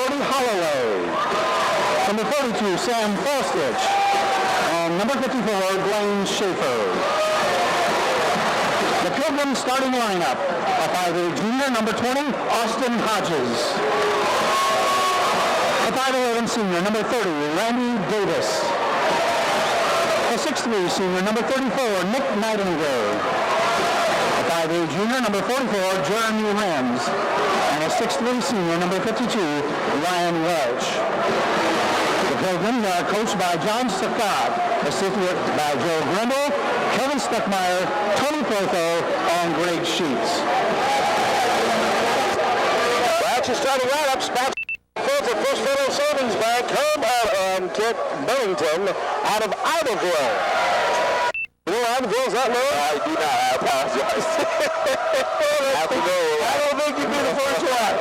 Holloway. Number 42, Sam Fostich. And number 54, Blaine Schaefer. The Pilgrim starting lineup. A 5'8" junior, number 20, Austin Hodges. A 5'11" senior, number 30, Randy Davis. A 6'3" senior, number 34, Nick Nightingale. A 5'8" junior, number 44, Jeremy Rams. And a 6'3" senior, number 52, Ryan Welch. The Pilgrims are coached by John Sakat, assisted by Joe Grindle, Kevin Stuckmeyer, Tony Protho, and Greg Sheets. That's your starting lineup. Spots for the First Federal Savings Bank, home at Kit Billington, out of Iberville. You know Iberville's that low? I do not. I apologize. I don't think you'd be the first one.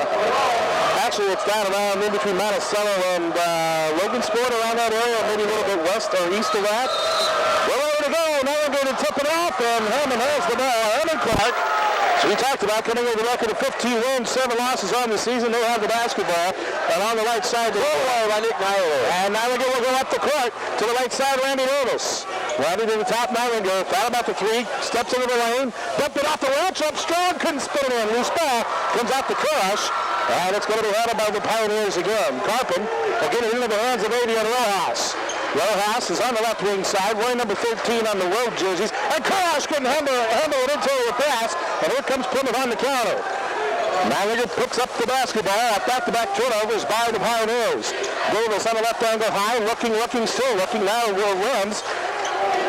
Actually, it's down around in between Monticello and Logansport, around that area, maybe a little bit west or east of that. We're ready to go. Now we're going to tip it off, and Hammond has the ball. Hammond Clark, so we talked about coming with a record of 15 wins, 7 losses on the season. They have the basketball, and on the right side, the by Nick Nightingale. And now we're going to go up the court to the right side, Randy Davis. Randy to the top, Nightingale, thought about the three, steps into the lane, dumped it off the latch, up strong, couldn't spin it in. Loose ball, comes out the crush, and it's going to be handled by the Pioneers again. Carpin will get it into the hands of Adrian Rojas. Rojas is on the left wing side, wearing number 13 on the road jerseys, and Crush couldn't handle it interior pass, and here comes Plymouth on the counter. Manager picks up the basketball at back-to-back turnovers by the Pioneers. Davis on the left angle high, looking, still looking, now will runs.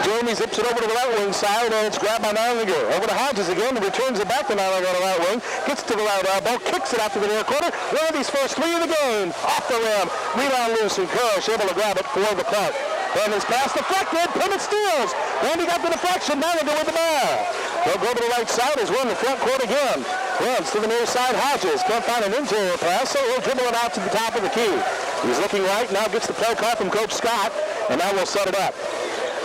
Jeremy zips it over to the right wing side, and it's grabbed by Nightingale. Over to Hodges again, and returns it back to Nightingale on the right wing. Gets to the right elbow, kicks it out to the near corner. Randy's first three of the game. Off the rim. Rebound loose, and Crush able to grab it for the punt. And his pass deflected. Plymouth steals. Randy got the deflection. Nightingale with the ball. They'll go to the right side as we're in the front court again. Runs to the near side. Hodges can't find an interior pass, so he'll dribble it out to the top of the key. He's looking right. Now gets the play call from Coach Scott, and now we'll set it up.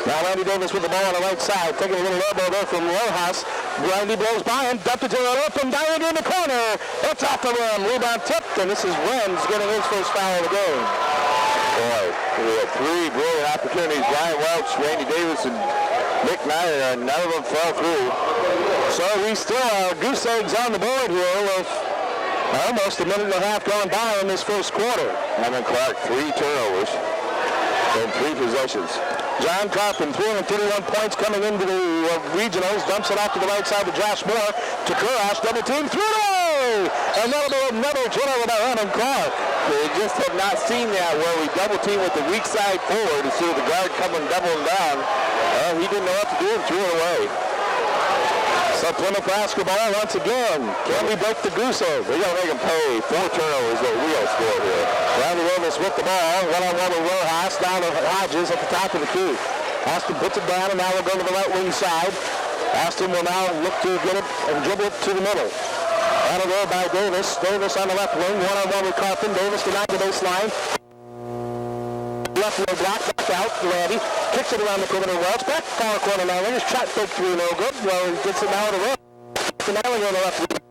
Now Randy Davis with the ball on the right side, taking a little elbow there from Rojas. Randy blows by and dumped it to the open, diving in the corner. It's off the rim, rebound tipped, and this is Renz getting his first foul of the game. Boy, we had three brilliant opportunities. Brian Welch, Randy Davis, and Nick Nier, and none of them fell through. So we still have goose eggs on the board here with almost a minute and a half gone by in this first quarter. Hammond Clark, 3 turnovers in 3 possessions. John Carpin, 331 points coming into the regionals. Dumps it off to the right side to Josh Moore. To Kurash, double team, through! And that'll be another turnover by Hammond Clark. They just have not seen that where we double team with the weak side forward to see the guard coming doubling down. He didn't know what to do and threw it away. So Plymouth basketball once again. Can we break the goose egg? We're going to make them pay 4 turnovers that we have scored here. Randy Davis with the ball. One-on-one with Rojas down to Hodges at the top of the key. Aston puts it down, and now we'll go to the right wing side. Aston will now look to get it and dribble it to the middle. That'll go by Davis. Davis on the left wing. One-on-one with Carpin. Davis denied the baseline. Left wing block, back out to Randy. Kicks it around the perimeter. Welch back far corner now. His shot fake through, no good. Well, he gets it now to run. To Nightingale on the left wing.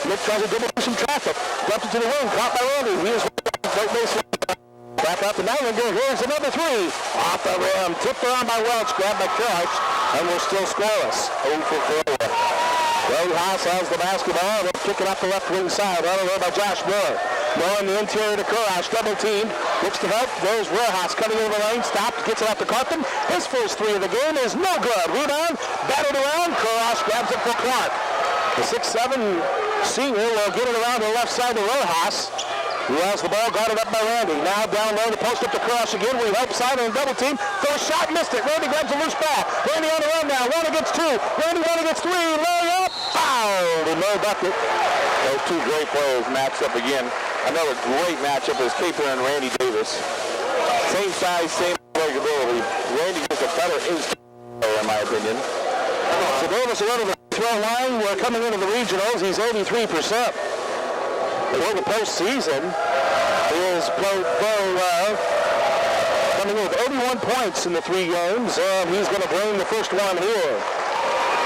Nick tries to dribble through some traffic. Left it to the wing. Caught by Randy. He is right baseline. Back out to Nightingale. Here's another three. Off the rim. Tipped around by Welch. Grabbed by Crouch. And we're still scoreless. 0 for 4. Rojas has the basketball. They'll kick it up the left wing side. Right away by Josh Moore. Moore in the interior to Kurash. Double team. Looks to help. There's Rojas coming into the lane. Stopped. Gets it out to Carpin. His first 3 of the game is no good. Rebound. Battled around. Kurash grabs it for Clark. The 6'7" senior will get it around the left side to Rojas, who has the ball guarded up by Randy. Now down low to post up to Crush again. We help side on a double team. First shot, missed it. Randy grabs a loose ball. Randy on the run now. 1 against 2. Randy 1 against 3. Lay up. Fouled. And no bucket. Those 2 great players matched up again. Another great matchup is Caper and Randy Davis. Same size, same ability. Randy gets a better instinct, in my opinion. So Davis will go to the throw line. We're coming into the regionals. He's 83%. For the postseason, he has played very well. Coming in with 81 points in the 3 games, and he's going to bring the first one here.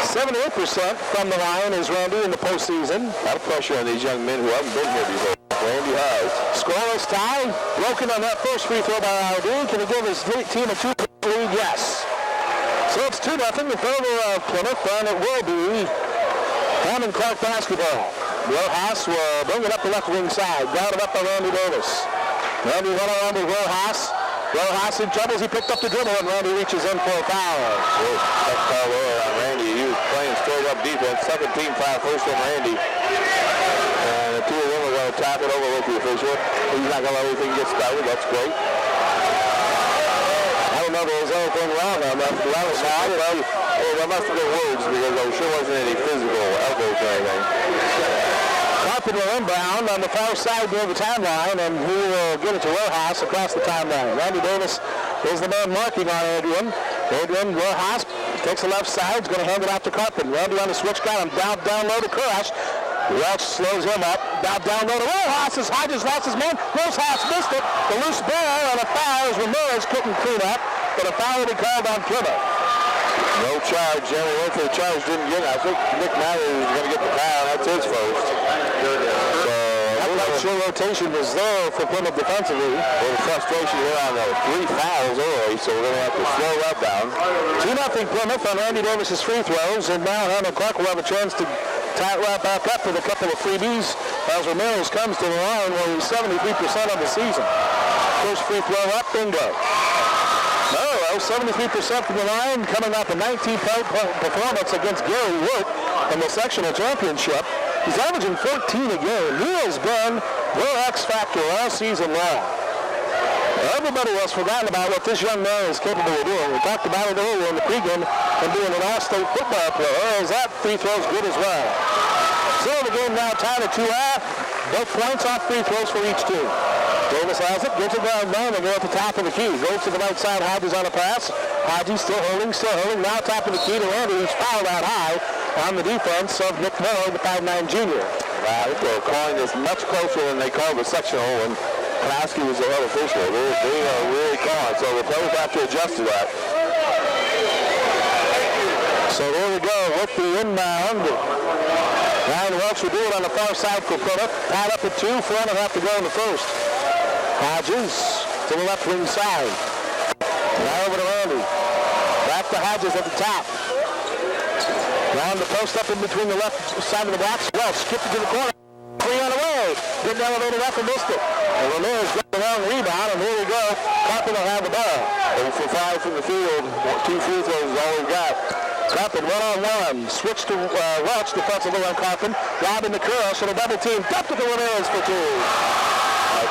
78% from the line is Randy in the postseason. A lot of pressure on these young men who haven't been here before. Randy has. Scoreless tie. Broken on that first free throw by RD. Can he give his team a 2-point lead? Yes. So it's 2-0 in favor of Plymouth, and it will be Hammond Clark basketball. Rojas will bring it up the left wing side. Guarded up by Randy Davis. Randy went around to Rojas. Rojas in trouble as he picked up the dribble, and Randy reaches in for a foul. That's foul over on Randy. He was playing straight up defense. Second team foul, first on Randy. And the two of them are going to tap it over with the official. He's not going to let anything get started. That's great. I don't know if there was anything wrong on that. There must have been words because there sure wasn't any physical elbows or anything. Carpenter will inbound on the far side near the timeline, and he will get it to Rojas across the timeline. Randy Davis is the man marking on Adrian. Adrian Rojas takes the left side, is going to hand it out to Carpenter. Randy on the switch, got him down low to Crush. Welch slows him up. Down low to Rojas. Hodges lost his man. Rojas missed it. The loose ball and a foul as Ramirez couldn't clean up, but a foul will be called on Plymouth. No charge. Jeremy went for the charge, didn't get it. I think Nick Mallory was going to get the foul. That's his first. So I'm not sure rotation was there for Plymouth defensively. A little frustration here on the 3 fouls early, so we're going to have to slow that down. 2-0 Plymouth on Randy Davis's free throws, and now Hammond Clark will have a chance to tie it right back up with a couple of freebies as Ramirez comes to the line where he's 73% of the season. First free throw up, bingo. 73% from the line, coming off a 19-point performance against Gary Wirt in the sectional championship. He's averaging 14 a game. He has been their X factor all season long. Everybody has forgotten about what this young man is capable of doing. We talked about it earlier in the pregame and being an all-state football player. As that free throw is good as well. So the game now tied at 2-0. Both points off free throws for each team. Davis has it, gets it down low, and they're at the top of the key. Goes to the right side, Hodges on a pass. Hodges still holding. Now top of the key to Randy, who's fouled out high on the defense of Nick Miller, the 5'9 junior. Wow, they're calling this much closer than they called the sectional when Pulaski was the head official. They are really calling, so the players have to adjust to that. So here we go with the inbound. Ryan Welch will do it on the far side for Plymouth. Tied up at 2, 4.5 to go in the first. Hodges to the left wing side. Now over to Randy. Back to Hodges at the top. Round the post up in between the left side of the box. Welch skipped it to the corner. 3 on the way. Didn't elevate it up and missed it. And Ramirez got the long rebound, and here we go. Carpenter will have the ball. 0 for 5 from the field. 2 free throws is all we've got. Carpenter one-on-one. Switch to Welch defensively on Carpenter. Robbing the Crush and a double team. Dumped it to Ramirez for 2.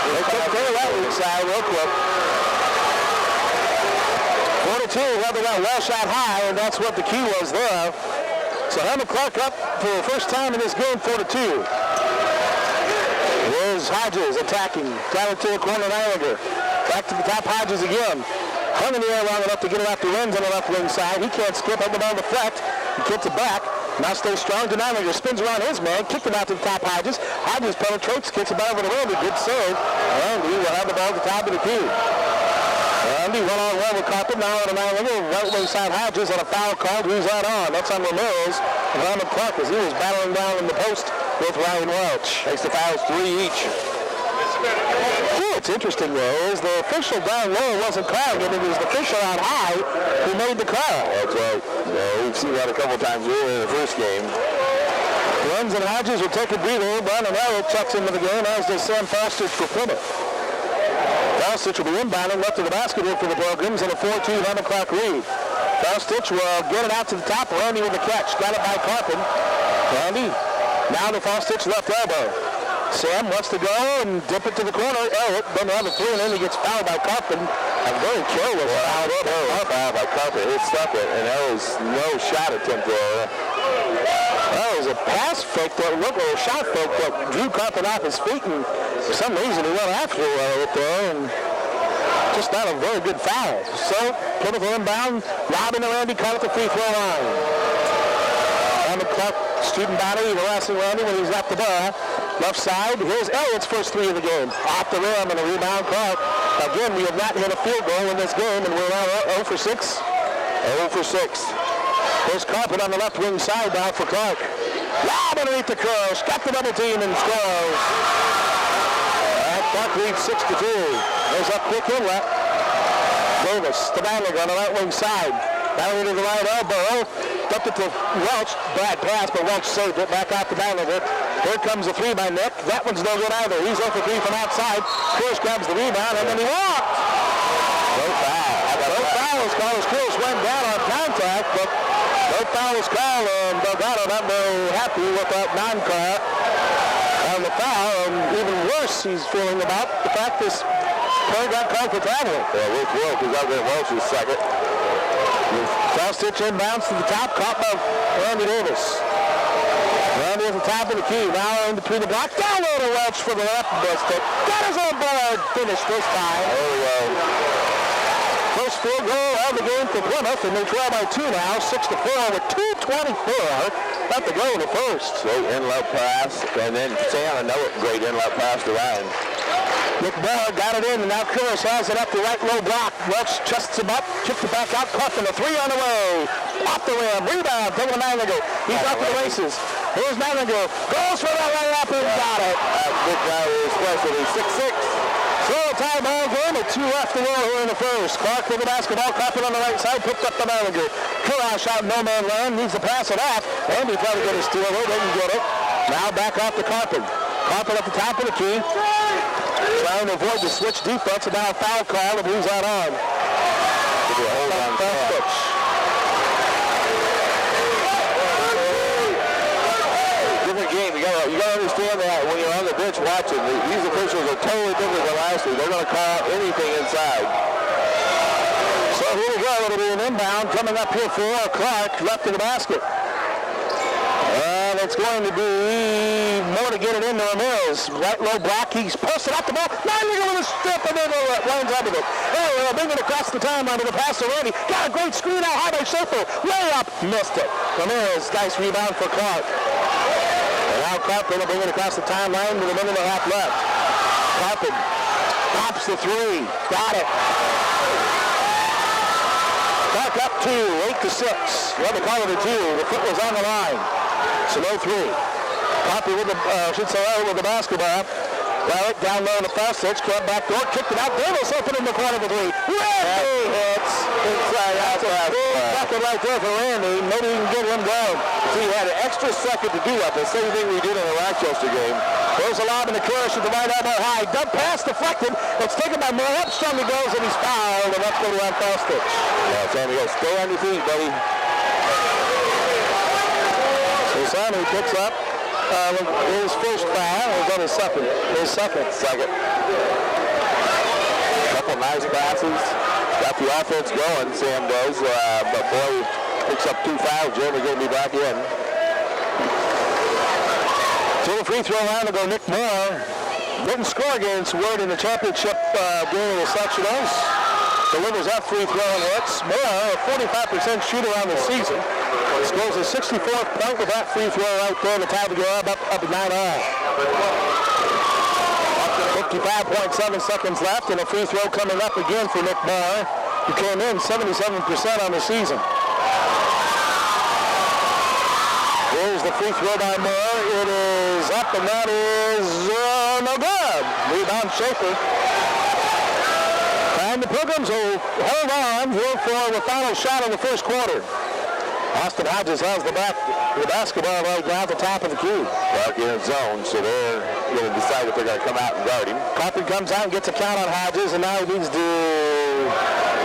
They took care of that weak side real quick. 4-2, rather got well shot high, and that's what the key was there. So Hammond Clark up for the first time in this game, 4-2. Here's Hodges attacking. Got it to a corner Niagara. Back to the top, Hodges again. Hung in the air long enough to get it off the Renz on the left wing side. He can't skip, had the ball deflect. He gets it back. Now stays strong. Deniger spins around his man. Kicked him out to the top, Hodges. Hodges penetrates, kicks it back over to Randy. Good save. Randy will have the ball at the top of the key. Randy one-on-one with Carpenter. Now on a right wing side, Hodges on a foul called. Who's that on? That's on Ramirez. And Hammond Clark as he was battling down in the post with Ryan Welch. Makes the fouls 3 each. What's interesting though is the official down low wasn't calling it. It was the official out high who made the call. That's right. We've seen that a couple times earlier in the first game. Renz and Hodges will take a breather. Brandon Elliott checks into the game, as does Sam Fostich for Plymouth. Fostich will be inbounding left of the basketball for the Pilgrims in a 4-2 Hammond Clark lead. Fostich will get it out to the top. Randy with the catch. Got it by Carpenter. Randy now to Fostich left elbow. Sam wants to go and dip it to the corner. Elliott doesn't have a 3, and then he gets fouled by Carpenter. A very careless Foul by Carpenter. It stuck it, and there was no shot attempt there. That was a pass fake that looked like a shot fake that drew Carpenter off his feet, and for some reason he went after Elliott there, and just not a very good foul. So, Plymouth inbound, robbing the Randy caught at the free throw line. Hammond Clark, student body, harassing Randy when he's got the ball. Left side, here's Elliott's first 3 of the game. Off the rim and a rebound, Clark. Again, we have not hit a field goal in this game, and we're now 0 for 6. 0 for 6. There's Carpenter on the left wing side now for Clark. Lob underneath the Crush. Got the double team and scores. Clark leads 6-2. There's a quick inlet. Davis, the Manlinger on the right wing side. Down into the right elbow. Dumped it to Welch. Bad pass, but Welch saved it. Back out to Manlinger. Here comes the three by Nick. That one's no good either. He's 0 for 3 from outside. Kirsch grabs the rebound, and then he walked. No foul. No foul was called as Kirsch went down on contact, but no foul was called, and Delgado not very happy with that non-call. And the foul, and even worse, he's feeling about the fact this player got called for traveling. Yeah, Luke Wilk is out there. Welch's second. Cross-stitch inbounds to the top, caught by Randy Davis. Randy at the top of the key, now in between the block. Down low to Welch for the left biscuit. Got his own board finish this time. There we go. First field goal of the game for Plymouth, and they trail by 2 now, 6-4 with 2:24 left to go in the first. Great inlet pass, and then Sam another great inlet pass to Ryan. McMahon got it in, and now Kirsch has it up the right low block. Welch chests him up, kicked it back out, caught in the 3 on the way. Off the rim, rebound, taking the Manlinger. He's off to the races. Here's Manlinger, goes for the layup and got it. Big guy is specialty, 6'6". So a timeout game, with 2 left to go here in the first. Clark with the basketball, Carpet on the right side, picked up the Manlinger. Kurash out no man land, needs to pass it off. Andy tried to get a steal, they didn't get it. Now back off to Carpet. Carpet at the top of the key. Trying to avoid the switch defense, and now a foul call, and who's that on? Give me a hold on. Different game. You gotta understand that when you're on the bench watching, these officials are totally different than last week. They're gonna call anything inside. So here we go. It'll be an inbound coming up here for Clark, left of the basket. And it's going to be more to get it into Ramirez. Right low block. He's posted up the ball. Manlinger with a step and then winds up with it. We'll bring it across the timeline to the pass already. Got a great screen out high by Schaefer. Layup. Missed it. Ramirez, nice rebound for Clark. And now Carpet will bring it across the timeline with a minute and a half left. Carpet pops the 3. Got it. Clark up 2, 8-6. Well, they call it a 2. The foot was on the line. So no 3. Poppy with the, with the basketball. Barrett down low in the fast switch. Came back door, kicked it out. Davis open in the corner for 3. Randy hits. Inside out. That's a bucket right there for Randy. Maybe he can get him down. So he had an extra second to do that. The same thing we did in the Rochester game. Throws a lob in the Kirsch at the right elbow high. Dump pass deflected. It's taken by Moore. Up strong he goes, and he's fouled. And that's going to be on fast switch. Yeah, Sammy goes, stay on your feet, buddy. Sammy picks up his first foul. It was on his second. Second. Couple nice passes. Got the offense going, Sam does. But boy, picks up 2 fouls. Jeremy going to be back in. To the free throw line to go Nick Moore. Didn't score against Ward in the championship game of the sectionals. Delivers that free throw and hits. Moore, a 45% shooter on the season. Scores a 64th point with that free throw right there. The tie to go up 9-all. 55.7 seconds left, and a free throw coming up again for Nick Moore, who came in 77% on the season. Here's the free throw by Moore. It is up, and that is no good. Rebound Schaefer. And the Pilgrims will hold on here for the final shot of the first quarter. Austin Hodges has the basketball right now at the top of the key. Back in his zone, so they're going to decide if they're going to come out and guard him. Coffin comes out and gets a count on Hodges, and now he needs to...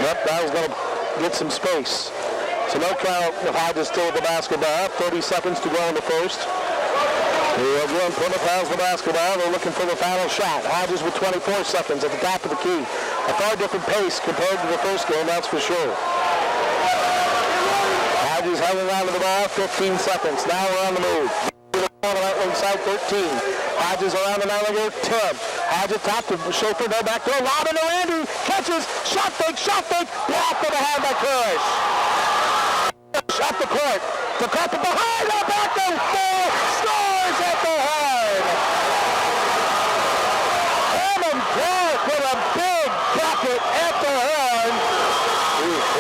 Yep, now he's going to get some space. So no count if Hodges still with the basketball. 30 seconds to go in the first. Here again, Plymouth has the basketball. They're looking for the final shot. Hodges with 24 seconds at the top of the key. A far different pace compared to the first game, that's for sure. Hodges hanging on to the ball, 15 seconds. Now we're on the move. On the right wing side, 13. Hodges around the Manlinger, 10. Hodges top to Schaefer, no back door. Lob into Randy, catches, shot fake, blocked from behind by Kirsch. Shot the court. The Carpet behind, the back door, scores at the horn. Hammond Clark with a big bucket at the horn.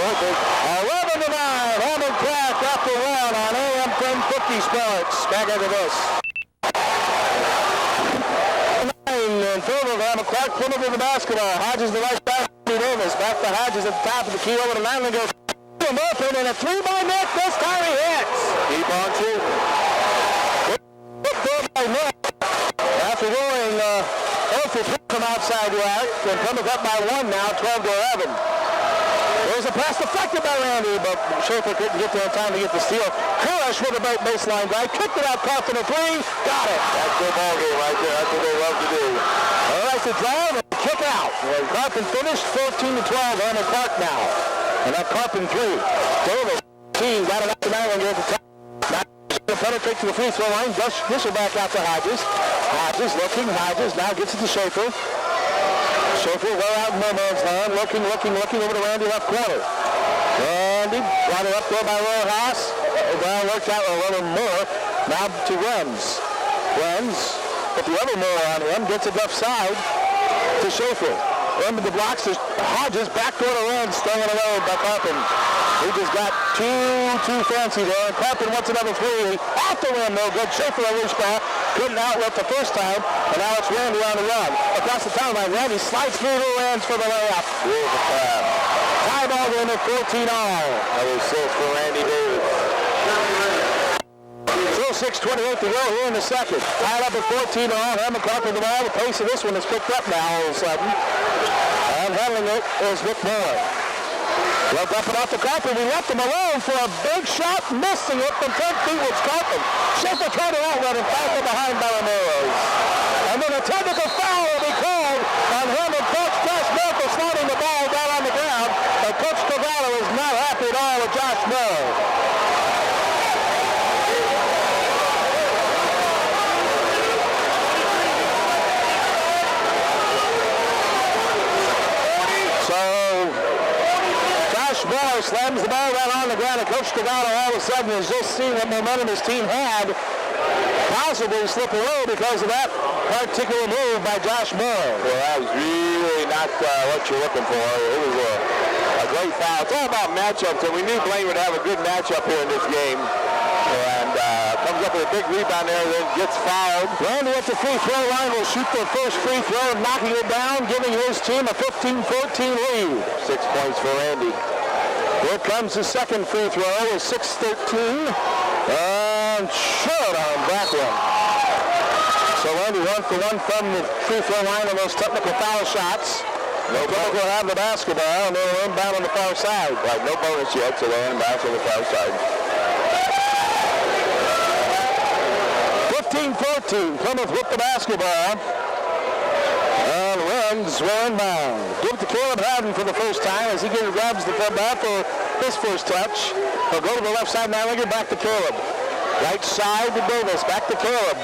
11-9, Hammond Clark after 1 on AM 1050 Sports. Back into this. 9 and 4 Plymouth, Hammond Clark. Plymouth with the basketball. Hodges the right side. Davis back to Hodges at the top of the key over to Manley. Goes open and a three by Nick. This time he hits. Keep on shooting. Good throw by Nick. After going 0 for 3 from outside the arc, and Plymouth up by 1 now, 12-11. There's a pass deflected by Randy, but Schaefer couldn't get there in time to get the steal. Kurish with a great baseline drive, kicked it out, caught for the three, got it. That's their ball game right there. That's what they love to do. All right, to drive and kick out. Well, Carpin finished 14-12 on the Clark now. And that Carpin three. Davis, team got it up to Nylander at the top. Now penetrate to the free throw line. This will back out to Hodges. Hodges looking. Hodges now gets it to Schaefer. Schaefer way out in no man's land. Looking over to Randy left corner. Randy got it up there by Rojas. Brown worked out a little more. Now to Rems. Rems, put the other more on him. Gets it left side to Schaefer. Into the blocks. There's Hodges backdoor to Rems. Staying away by Carpin. He just got too fancy there. And Carpin wants another three. Off the rim, no good. Schaefer a loose ball. Couldn't outlet the first time. And now it's Randy on the run. Across the timeline, Randy slides through the hands for the layup. Beautiful pass. Tie ball game at 14-all. That was 6 for Randy Davis. Still 6:28 to go here in the second. Tied up at 14-all. Hammond Clark with the ball. The pace of this one is picked up now all of a sudden. And handling it is Nick Moore. Well, up and off the Carpin. We left him alone for a big shot, missing it from 10 feet with Carpin. Schaefer tried to outlet and fouled behind by Ramirez. And then a technical foul will be called on Hammond Clark's Josh Moore for sliding the ball down on the ground. And Coach Cavallo is not happy at all with Josh Moore. Moore slams the ball right on the ground, and Coach Cavallo all of a sudden is just seeing what momentum his team had possibly slip away because of that particular move by Josh Moore. Well, that was really not what you're looking for. It was a great foul. It's all about matchups, and we knew Blaine would have a good matchup here in this game. And comes up with a big rebound there, then gets fouled. Randy at the free throw line will shoot the first free throw, knocking it down, giving his team a 15-14 lead. 6 points for Randy. Here comes the second free throw with 6:13. And short on that one. So Randy 1 for 1 from the free throw line on those technical foul shots. No bonus will have the basketball, and they're inbound on the far side. Right, no bonus yet, so they're inbound on the far side. 15-14, Plymouth with the basketball. And runs will inbound. Give it to Caleb Haddon for the first time as he grabs the ball for his first touch. He'll go to the left side now, back to Caleb. Right side to Davis, back to Caleb.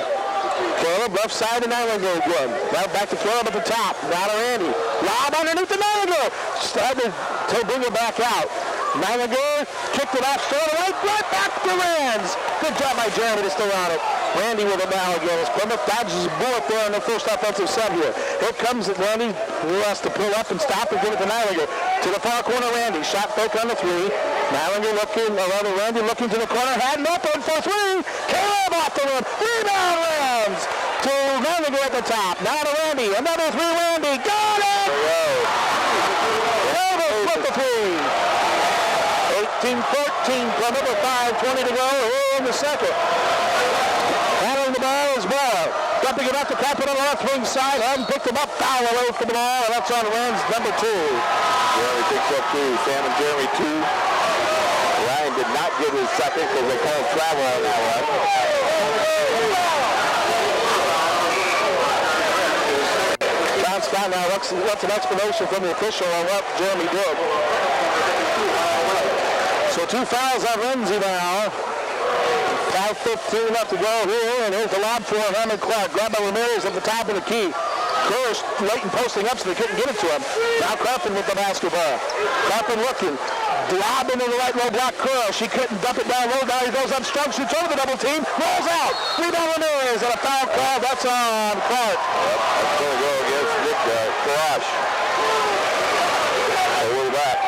Caleb, left side to Nylander again. Now back to Caleb at the top. Now to Randy. Lob underneath the Nylander. Started to bring it back out. Nylander kicked it off straight away. Right back to Rands. Good job by Jeremy to stay on it. Randy with it now again as Plymouth dodges a bullet there on the first offensive sub here. Here comes Randy, who has to pull up and stop and give it to Nylander. To the far corner, Randy. Shot fake on the three. Nylander looking, or rather Randy looking to the corner. Haddon open for three. Caleb off the rim. Rebound Rams to Nylander at the top. Now to Randy. Another three, Randy. Got it! Caleb with the three. 18-14, Plymouth with 5:20 to go here in the second. Handling the ball is Moore. Dumping it up to Carpin on the left wing side. Haddon picked him up, foul away from the ball, and that's on Rams number 2. Jeremy picks up 2. Sam and Jeremy 2. Ryan did not get his second because they called travel on that one. John Scott now wants an explanation from the official on what Jeremy did. So 2 fouls on Renzi now. 5:15 left to go here, and here's the lob for Hammond Clark. Grabbed by Ramirez at the top of the key. Kurz late in posting up so they couldn't get it to him. Now Carpin with the basketball. Carpin looking. Lob into the right low block. Kurz. She couldn't dump it down low. Now he goes up strong. Shoots over the double team. Rolls out. Rebound Ramirez and a foul call. That's on Clark. That's going to go against Nick Karash. A little back.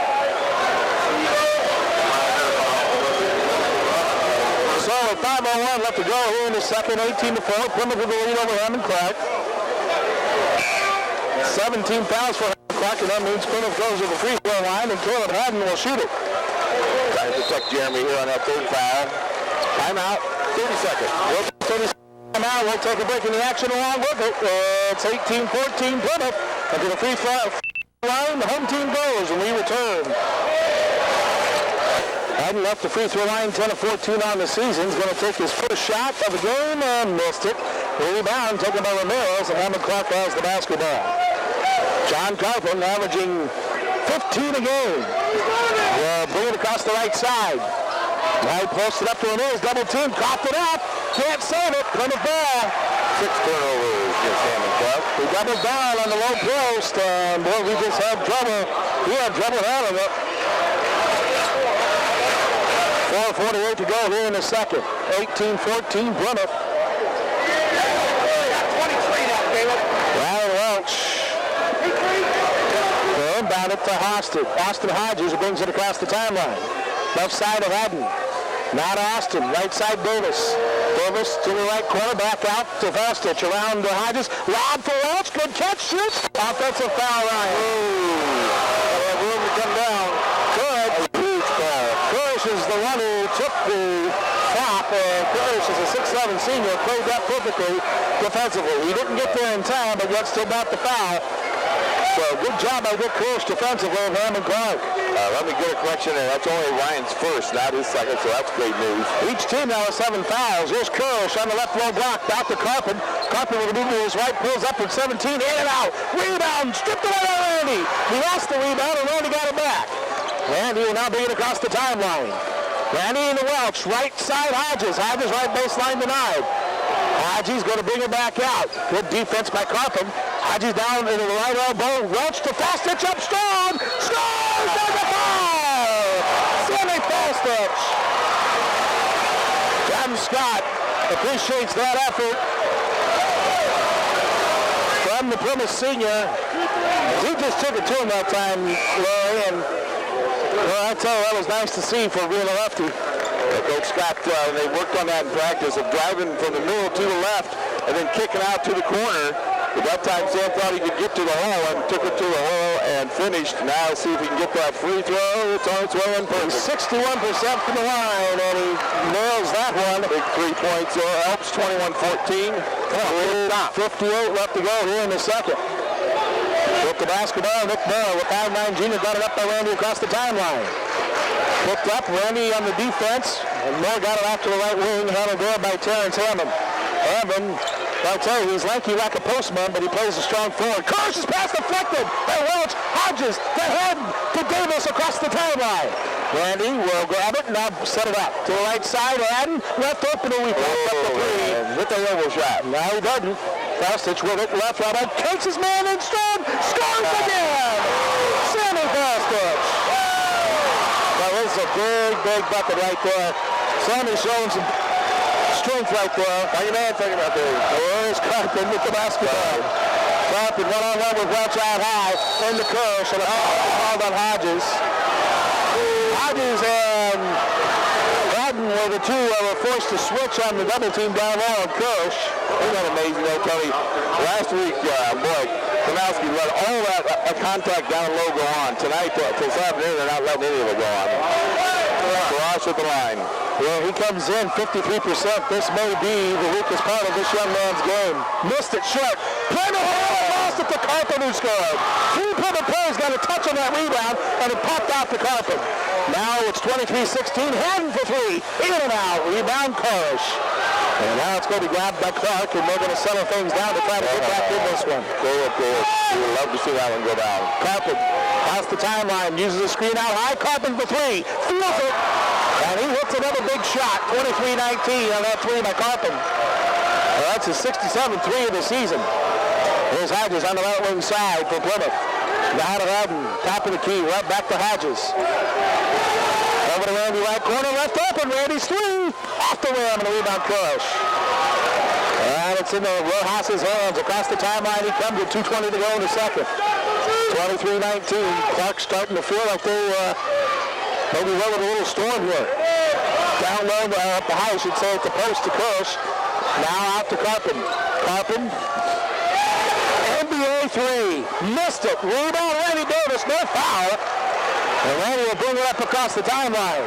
So with 5:01 left to go here in the second, 18-4. Plymouth with the lead over Hammond Clark. 17 fouls for Clark, and that means Plymouth goes to the free throw line, and Caleb Haddon will shoot it. Trying to protect Jeremy here on that third foul. Timeout, 30 seconds. 30 seconds now. We'll take a break in the action along with it. It's 18-14 Plymouth. And to the free throw line, the home team goes, and we return. Haddon left the free throw line 10 of 14 on the season. He's going to take his first shot of the game and missed it. Rebound taken by Ramirez, and Hammond Clark has the basketball. John Carpenter averaging 15 a game. Bring it across the right side. Now he posted up to Ramirez, double team, coughed it up. Can't save it. Plymouth ball. 6 turnovers against Hammond Clark. We doubled down on the low post, and boy, we just had trouble. We had trouble handling it. 4:48 to go here in the second. 18-14 Plymouth. Ryan Welch. They'll inbound it to Austin. Austin Hodges brings it across the timeline. Left side of Haddon. Not Austin. Right side Davis. Davis to the right corner. Back out to Fastich. Around to Hodges. Lob for Welch. Good catch. Shoots. Offensive foul, Ryan. They have room to come down. Good. Huge ball. Kirsch is the one who took the flop. Kirsch is a 6'7" senior. Played that perfectly defensively. He didn't get there in time, but yet still got the foul. So good job by Dick Kirsch defensively of Hammond Clark. Let me get a correction there. That's only Ryan's first, not his second, so that's great news. Each team now has 7 fouls. Here's Kirsch on the left low block. Out to Carpenter. Carpenter with a move to his right. Pulls up at 17. In and out. Rebound. Stripped away by Randy. He lost the rebound, and Randy got it back. Randy will now bring it across the timeline. Randy into Welch. Right side Hodges. Hodges right baseline denied. Hodges going to bring it back out. Good defense by Carpenter. Hodges down into the right elbow. Welch to Fastich up strong. Scores! There's a foul! Sammy Fastich. John Scott appreciates that effort from the Plymouth senior. He just took it to him that time, Larry, and well, I tell you, that was nice to see for being a lefty. Coach Scott, they worked on that in practice of driving from the middle to the left and then kicking out to the corner. But that time Sam thought he could get to the hole and took it to the hole and finished. Now let's see if he can get that free throw. It's on its way in. 61% from the line, and he nails that one. Big 3 points helps. 21-14. 58 left to go here in the second. With the basketball, Nick Moore with 5'9" junior got it up by Randy across the timeline. Picked up, Randy on the defense, and Moore got it out to the right wing, handled there by Terrence Hammond. Hammond, I'll tell you, he's lanky like a postman, but he plays a strong forward. Kirsch's pass deflected by Welch. Hodges to Haddon to Davis across the timeline. Randy will grab it and now set it up. To the right side, Haddon, left open, and we popped up the three. With the level shot. Now he doesn't. Fastich with it, left elbow, takes his man in strong, scores again! Sammy Fastich. That was a big bucket right there. Sammy showing some strength right there. How you man thinking about there? There's Carpenter with the basketball. Carpenter one-on-one with Welch out high. In the Kirsch, and called on Hodges. Hodges and Haddon were the two that were forced to switch on the double team down low on Kirsch. Isn't that amazing, though, Tony? Last week, boy, Kanowski let all that contact down low go on. Tonight, till this afternoon, they're not letting any of it go on. Cross at the line. Well, he comes in 53%. This may be the weakest part of this young man's game. Missed it short. Plymouth lost it to Carpenter, who scored. Three Plymouth players got a touch on that rebound, and it popped out to Carpenter. Now it's 23-16. Haddon for three. In and out. Rebound Kirsch. And now it's going to be grabbed by Clark, and they're going to settle things down to try to get back in this one. Cool. We would love to see that one go down. Carpenter past the timeline, uses a screen out high. Carpenter for three. Feels it. And he hits another big shot. 23-19 on that three by Carpenter. Well, that's his 67th three of the season. Here's Hodges on the right wing side for Plymouth. Now to Haddon, top of the key, right back to Hodges. Over to Randy, right corner, left open. Randy's three. Off the rim, and the rebound Kirsch. And it's in the Rojas' hands. Across the timeline, he comes with 2:20 to go in the second. 23-19. Clark starting to feel like they maybe weathering a little storm here. Down low, up the high, I should say, at the post to Kirsch. Now out to Carpenter. Carpenter NBA three. Missed it. Rebound, Randy Davis. No foul. And Randy will bring it up across the timeline.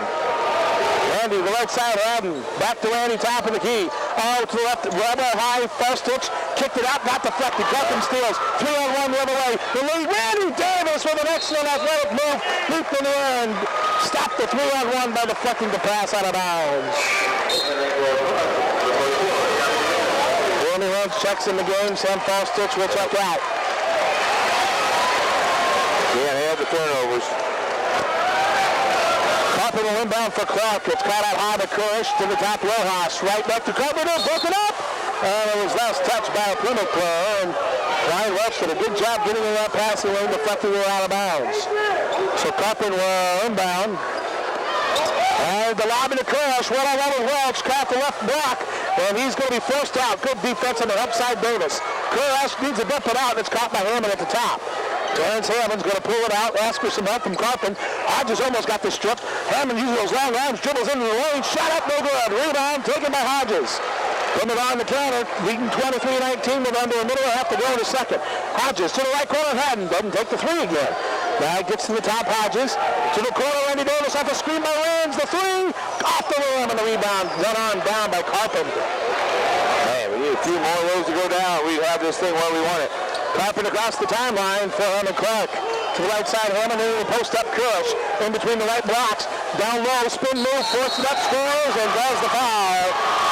Randy, the right side, Hammond. Back to Randy, top of the key. Oh, to the left, rubber high, first hitch. Kicked it out, not deflected. Carpin steals. 3-on-1 the other way. The lead, Randy Davis with an excellent athletic move. Leaped in the air and stopped the 3-on-1 by deflecting the pass out of bounds. Jeremy Lynch checks in the game. Sam Falstich will check out. Yeah, they had the turnovers. Carpenter will inbound for Clark. It's caught out high to Kurish to the top. Rojas right back to Carpenter. Broken up. And it was last touched by a Plymouth player. And Ryan Welch did a good job getting in that passing lane, deflecting it out of bounds. So Carpenter will inbound. And the lob to Kurish. One-on-one with Welch. Caught the left block. And he's going to be forced out. Good defense on the upside Davis. Kurish needs to dump it out. And it's caught by Hammond at the top. Terrence Hammond's going to pull it out, ask for some help from Carpin. Hodges almost got this stripped. Hammond uses those long arms, dribbles into the lane, shot up, no good. Rebound taken by Hodges. Coming on the counter, leading 23-19 with under a minute and a half to go in the second. Hodges to the right corner, Haddon doesn't take the three again. Now he gets to the top, Hodges. To the corner, Randy Davis off a screen by Rams. The three, off the rim, and the rebound run on down by Carpin. Hey, we need a few more of those to go down. We have this thing where we want it. Carpenter across the timeline for Hammond Clark. To the right side, Hammond into the post up Kurish. In between the right blocks. Down low, spin move, forces it up, scores, and draws the foul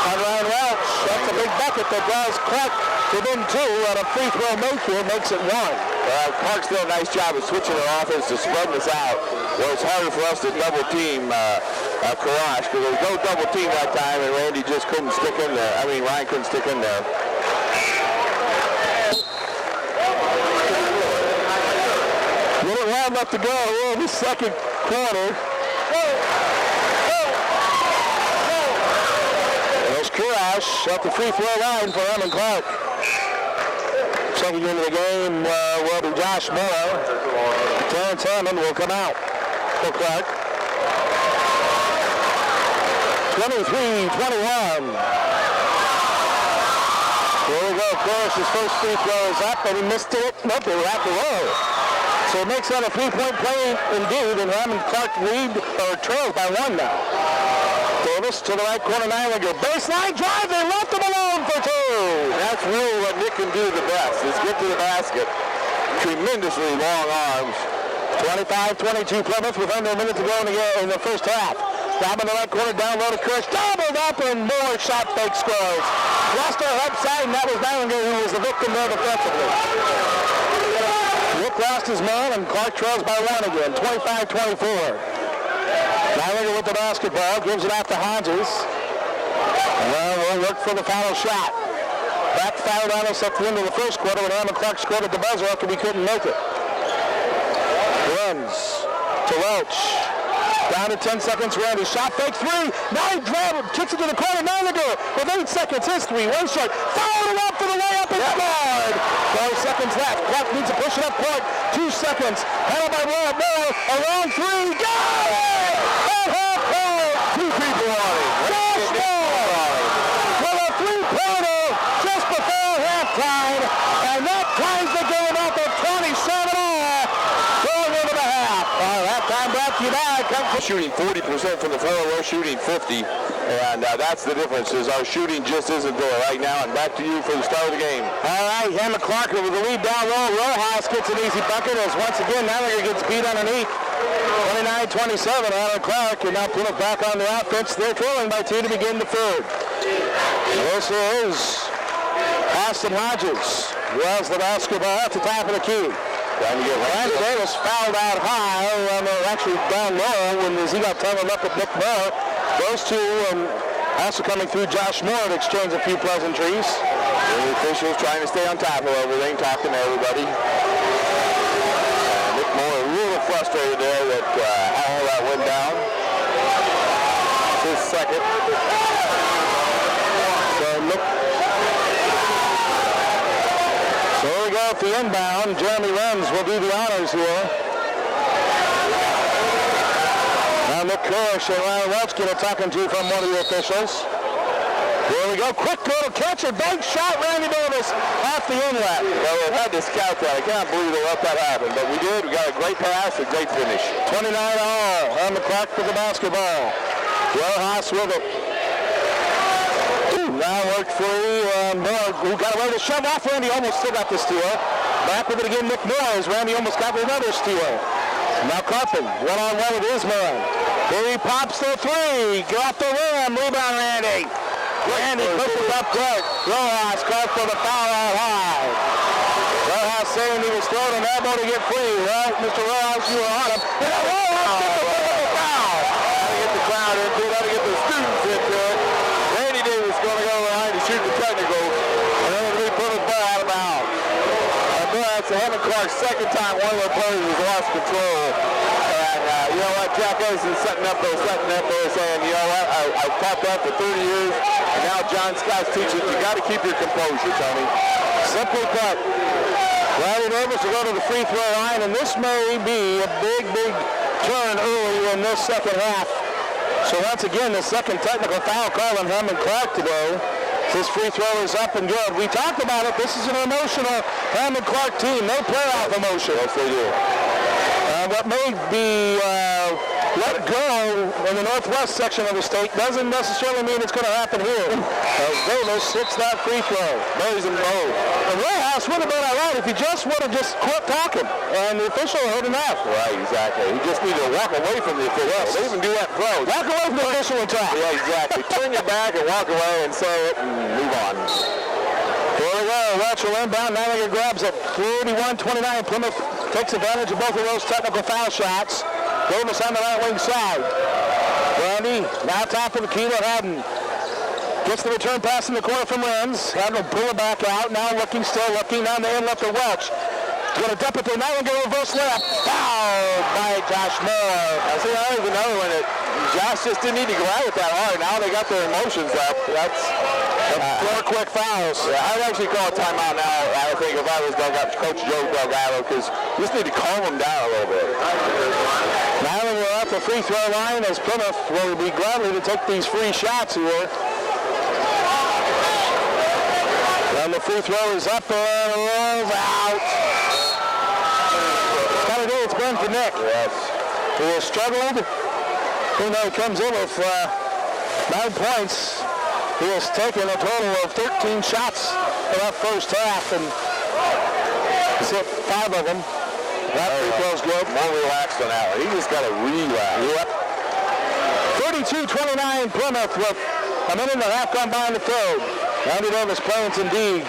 on Ryan Welch. That's a big bucket that draws Clark within two, and a free throw make here makes it one. Clark's done a nice job of switching their offense to spreading us out. Well, it's harder for us to double team Karash because there was no double team that time, and Randy just couldn't stick in there. Ryan couldn't stick in there. Little round left to go in the second quarter. There's Kurash at the free throw line for Hammond Clark. Checking into the game will be Josh Moore. Terrence Hammond will come out for Clark. 23-21. Here we go. Kurash's first free throw is up, and he missed it. Nope, they were at the row. So it makes that a three-point play indeed, and Hammond Clark trails by one now. Davis to the right corner, Nylander. Baseline drive, they left him alone for two. That's really what Nick can do the best, is get to the basket. Tremendously long arms. 25-22 Plymouth with under a minute to go in the first half. Down in the right corner, down low to Kurish. Doubled up, and more shot fake scores. Lost our upside, and that was Nylander who was the victim there defensively. Nick lost his man, and Clark trails by one again, 25-24. Nylander with the basketball, gives it off to Hodges. Well, we'll look for the final shot. Backfired on us at the end of the first quarter when Hammond Clark scored at the buzzer after we couldn't make it. Runs to Welch. Down to 10 seconds, Randy. Shot fake three. Now he dribbles, kicks it to the corner. Nylander with 8 seconds. His three. One shot. Fouled it up for the layup and scored. 12 seconds left. Clark needs to push it up court. 2 seconds. Handled by Roy Moore. A long three. Got it! At half court. 2 people on it. Josh Moore with a three-pointer just before halftime. And that ties the game up at 27-all. Going into the half. Halftime brought to you by shooting 40% from the floor, we're shooting 50, and that's the difference, is our shooting just isn't there right now. And back to you for the start of the game. All right, Hammond Clark with the lead down low. Rojas gets an easy bucket as once again Nylander gets beat underneath. 29-27, Hammond Clark, and now Plymouth back on the offense. They're trailing by 2 to begin the third. This is Austin Hodges. Who has the basketball at the top of the key. Randy Davis fouled out high, actually down low when he got tangled up with Nick Moore. Those two also coming through Josh Moore to exchange a few pleasantries. The officials trying to stay on top of everything, talking to everybody. Nick Moore a little frustrated there that how all that went down. His second. So we go at the inbound. Jeremy Lenz will do the honors here. Now Nick Kurish and Ryan Welch get a talking to from one of the officials. There we go. Quick little catch and bank shot. Randy Davis off the inlet. Well, we had to scout that. I can't believe they let that happen, but we did. We got a great pass, a great finish. 29 all. Hammond Clark with the basketball. Rojas with it. Now worked free. Who got away with a shove off. Randy almost still got the steal. Back with it again, Nick Moores. Randy almost got another steal. Now Carpin, one-on-one with his man. Here he pops the three. Got the rim. Rebound, Randy. Randy pushes up quick. Rojas caught for the foul out high. Rojas saying he was throwing an elbow to get free. Well, Mr. Rojas, you were on him. And Rojas gets the foul. Gotta get the crowd into it. Gotta get the students into it. Randy Davis going to go behind to shoot the technical. And then we put the ball out of bounds. That's Hammond Clark's second time one of their players has lost control. And you know what, Jack Edison's setting up there saying, you know what, I've taught that for 30 years, and now John Scott's teaching you got to keep your composure, Tony. Simply put, Randy Davis will go to the free throw line, and this may be a big turn early in this second half. So once again, the second technical foul call on Hammond Clark today. This free throw is up and good. We talked about it. This is an emotional Hammond Clark team. No playoff emotion. Yes, they do. What may be let go in the northwest section of the state doesn't necessarily mean it's going to happen here. As Davis hits that free throw. Buries them both. The Rojas would have been all right if he just would have just quit talking. And the official heard enough. Right, exactly. He just needed to walk away from the official. Yes. They even do that pro. Walk away from the official and talk. Yeah, exactly. Turn your back and walk away and say it and move on. Here we go. Welch will inbound. Nininger grabs it. 31-29. Plymouth takes advantage of both of those technical foul shots. Davis on the right wing side. Randy now top of the key to Haddon. Gets the return pass in the corner from Renz. Haddon will pull it back out. Now still looking down the end left to Welch. Going to dump it to Nininger, reverse layup. Fouled by Josh Moore. I see, I don't even know when Josh just didn't need to go at it that hard. Now they got their emotions up. That's 4 quick fouls. Yeah, I'd actually call a timeout now. I think if I was Coach Joe Delgado, because you just need to calm them down a little bit. Nininger off the free throw line as Plymouth will be gladly to take these free shots here. And the free throw is up and rolls out. It's been for Nick. Yes. He has struggled. He comes in with 9 points. He has taken a total of 13 shots in that first half, and he's hit 5 of them. That free throw's good. More relaxed on that one. He just got to relax. Yep. 32-29 Plymouth with a minute and a half gone by in the third. Randy Davis playing some D.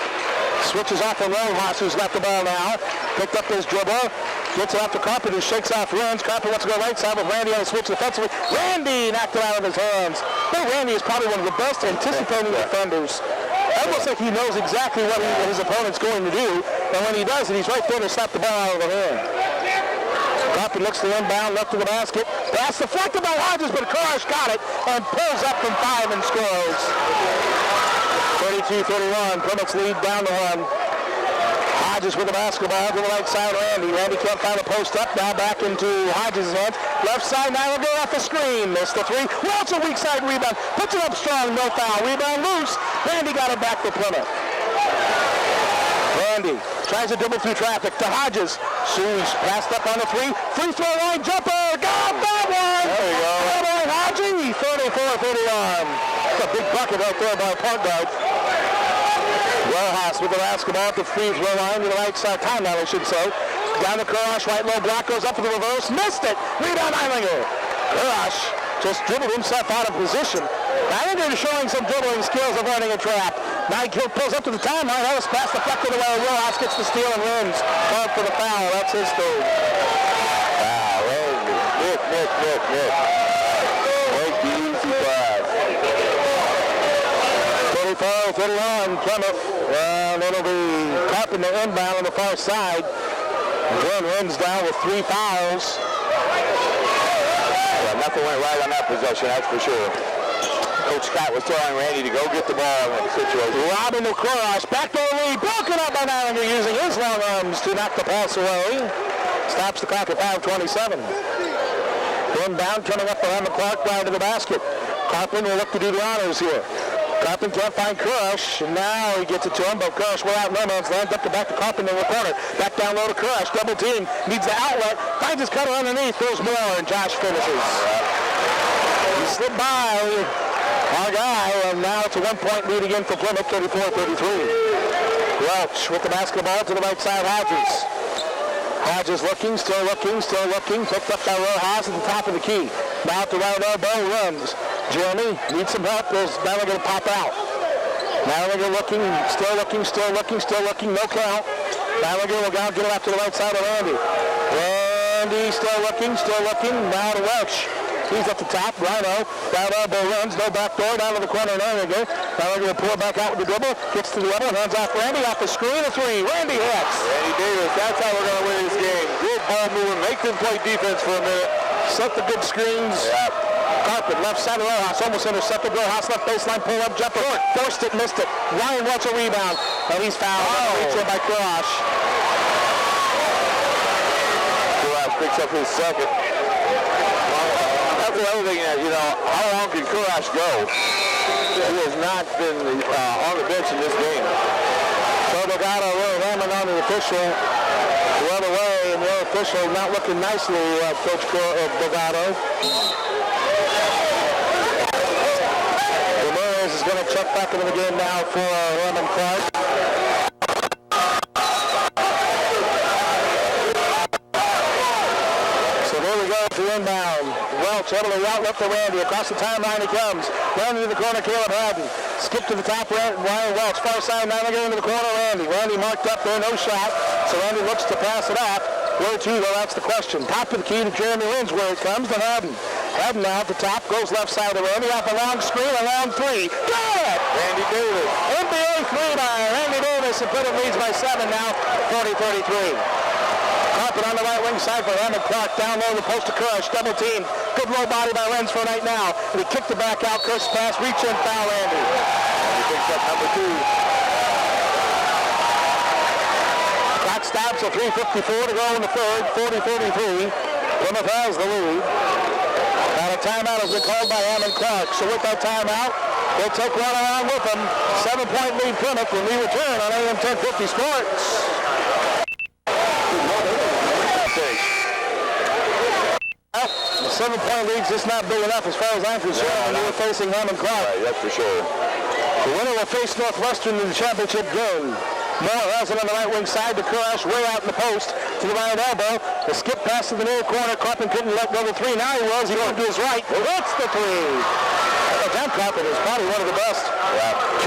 Switches off on Rojas, who's got the ball now. Picked up his dribble. Gets it off to Carpenter, who shakes off Renz. Carpenter wants to go right side with Randy on the switch defensively. Randy knocked it out of his hands. But Randy is probably one of the best anticipating defenders. Almost like he knows exactly what his opponent's going to do. And when he does it, he's right there to stop the ball out of the hand. Carpenter looks to inbound, left to the basket. Pass deflected by Hodges, but Karash got it and pulls up from 5 and scores. 32-31, Plymouth's lead down to 1. Hodges with the basketball to the right side. Randy can't find a post up. Now back into Hodges' hands. Left side, now he'll go off the screen. Missed the 3. Welch a weak side rebound. Puts it up strong, no foul. Rebound loose. Randy got it back to Plymouth. Randy tries to dribble through traffic to Hodges. Shoes passed up on the 3. Free throw line jumper. Got that one. There you go. Hodges, 34-31. That's a big bucket right there by point guard. Rojas with the basketball at the free throw line to the right side. Timeout, I should say. Down the Karash, right low block, goes up to the reverse. Missed it. Rebound, Nininger. Karash just dribbled himself out of position. Nininger is showing some dribbling skills of running a trap. Nininger pulls up to the timeline. Ellis pass deflected away. Rojas gets the steal and wins. Called for the foul. That's his third. Wow, Nick. Take the easy pass. 34-31, Plymouth. Well, it'll be Carpenter inbound on the far side. Glenn Renz down with 3 fouls. Well, nothing went right on that possession, that's for sure. Coach Scott was telling Randy to go get the ball in that situation. Robin Karash, backdoor lead, broken up by Nininger using his long arms to knock the pass away. Stops the clock at 5:27. Inbound, coming up behind the clock, down to the basket. Carpenter will look to do the honors here. Carpenter can't find Crush, and now he gets it to him, but Crush way out in no man's land, up to back to Carpenter in the corner. Back down low to Crush, double team, needs the outlet, finds his cutter underneath, throws more, and Josh finishes. He slipped by our guy, and now it's a 1-point lead again for Plymouth, 34-33. Welch with the basketball to the right side, Hodges. Hodges looking, still looking, picked up by Rojas at the top of the key. Now at the right elbow, runs. Jeremy needs some help. There's Malinger to pop out. Malinger looking, still looking, no count. Malinger will now get it up to the right side of Randy. Randy still looking, now to Welch. He's at the top, Rhino, right elbow runs, no back door, down to the corner, and Malinger. Malinger will pull it back out with the dribble, gets to the elbow, hands off Randy, off the screen, a three. Randy hits. Randy Davis, that's how we're going to win this game. Good ball movement, make them play defense for a minute. Set the good screens. Yep. Carpet, left side of Rojas, almost intercepted. Rojas, left baseline, pull up, jumper, forced it, missed it. Ryan Welch a rebound, and he's fouled. Reach in by Crush. Crush picks up his second. That's the other thing, how long can Crush go? He has not been on the bench in this game. So Delgado really hammering on the official the other way, and the other official not looking nicely, Coach Delgado. Ramirez is going to check back into the game now for Hammond Clark. So there we go to inbound. Welch able to outlet for Randy. Across the timeline he comes. Randy to the corner, Caleb Haddon. Skip to the top, Ryan Welch. Far side, now again into the corner, Randy. Randy marked up there, no shot. So Randy looks to pass it off. Where to, though, that's the question. Top of the key to Jeremy Lynn's where it comes to Haddon. Haddon now at the top, goes left side of Randy. Off a long screen, a long three. Got it! Randy Davis. NBA three by Randy Davis, and Plymouth leads by 7 now, 40-33. Carpet on the right wing side for Hammond Clark. Down low, the post to Crush. Double team. Good low body by Lenz for right now. And he kicked it back out. Chris pass. Reach in, foul Randy. He picks up number 2. Clock stops at 3:54 to go in the third. 40-33. Plymouth has the lead. Now a timeout has been called by Hammond Clark. So with that timeout, we'll take one along with them. 7-point lead Plymouth when we return on AM 1050 Sports. The 7-point lead's just not big enough as far as I'm concerned when we're facing Hammond Clark. Right, that's for sure. The winner will face Northwestern in the championship game. Moore has it on the right wing side to Crush, way out in the post to the right elbow. The skip pass to the near corner. Carpenter couldn't let go the three. Now he was. He went to his right. That's the three. John Carpenter is probably one of the best.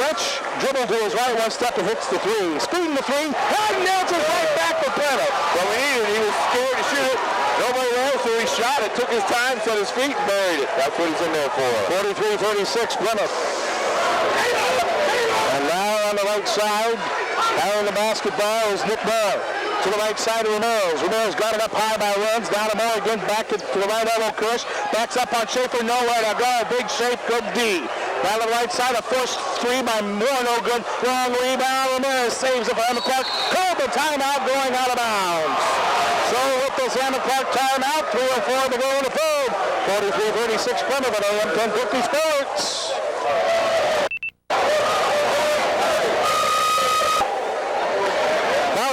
Catch, dribble to his right, one step and hits the three. Speeding the three. And nails it right back to Plymouth. Well, he was scared to shoot it. Nobody else, so he shot it, took his time, set his feet, and buried it. That's what he's in there for. 43-36, Plymouth. And now on the right side, carrying the basketball is Nick Moore. To the right side of Ramirez. Ramirez got it up high by Lenz. Down to Moore again, back to the right elbow, Kirsch. Backs up on Schaefer, nowhere to go. Big shape, good D. Down to the right side, a forced three by Moore, no good. Long rebound, Ramirez saves it for Hammond Clark. Called the timeout, going out of bounds. So with this Hammond Clark timeout, 3:04 to go in the third. 43-36 Plymouth at AM 1050 Sports.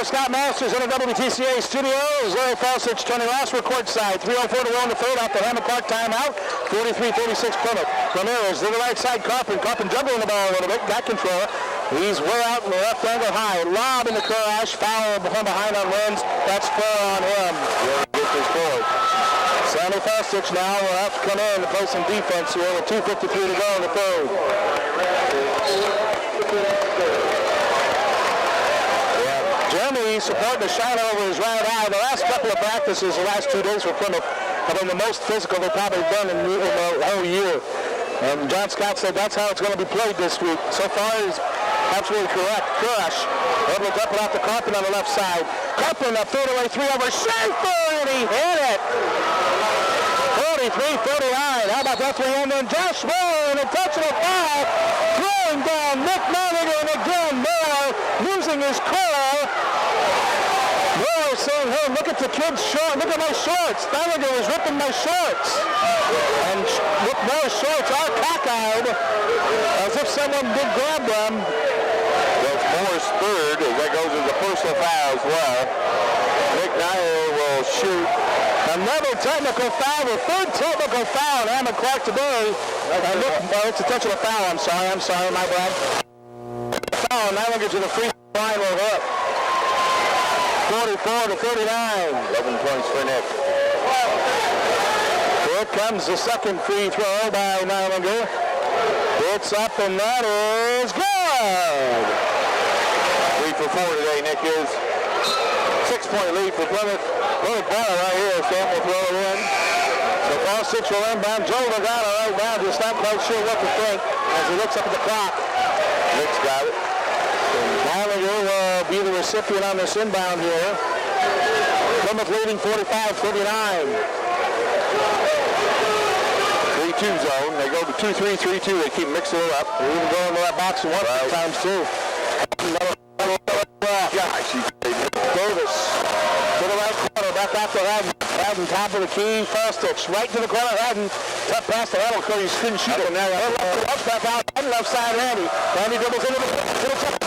Scott Masters in the WTCA studios. Larry Fawcett's Tony Ross, record side. 3:04 to go in the third off the Hammond Clark timeout. 43-36 Plymouth. Ramirez to the right side. Carpenter juggling the ball a little bit. Got control. He's way out in the left angle high. Lob in the Crush. Foul from behind on Lenz. That's fair on him. Sammy Fawcett now will have to come in to play some defense here with 2:53 to go in the third. Jeremy supporting the shot over his right eye. The last couple of practices, the last 2 days for Plymouth, have been the most physical they've probably done in the whole year. And John Scott said that's how it's going to be played this week. So far, he's absolutely correct. Crush able to dump it off the Carpenter on the left side. Carpenter, a fadeaway three over Schaefer, and he hit it. 43-49. How about that three? And then Josh Moore, an intentional foul, throwing down Nick Monitor, and again Moore losing his core. Moore Morrow saying, hey, look at the kid's short. Look at my shorts. Thaliger was ripping my shorts. And Nick Morrow's shorts are cockeyed as if someone did grab them. That's Morris third, as that goes as a personal foul as well. Nick Nyer will shoot. Another technical foul, the third technical foul on Hammond Clark today. It's a touch of a foul, I'm sorry, my bad. Foul, now we'll get to the free throw line, we're up. 44 to 39. 11 points for Nick. Here comes the second free throw by Nilanger. It's up and that is good. 3 for 4 today, Nick is. 6-point lead for Plymouth. Little ball right here, Sam will throw it in. So ball 6 will inbound. Joe Logano right now just not quite sure what to think as he looks up at the clock. Nick's got it. Nilanger will be the recipient on this inbound here. Plymouth leading 45-39. 3-2 zone. They go to 2-3, 3-2. They keep mixing it up. They even go into that box and one times too. Gosh, Davis to the right corner, back after Haddon. Haddon top of the key, first stitch, right to the corner. Haddon, tough pass to Haddon, he couldn't shoot it. Up back out, Haddon left side, Randy. Randy dribbles into the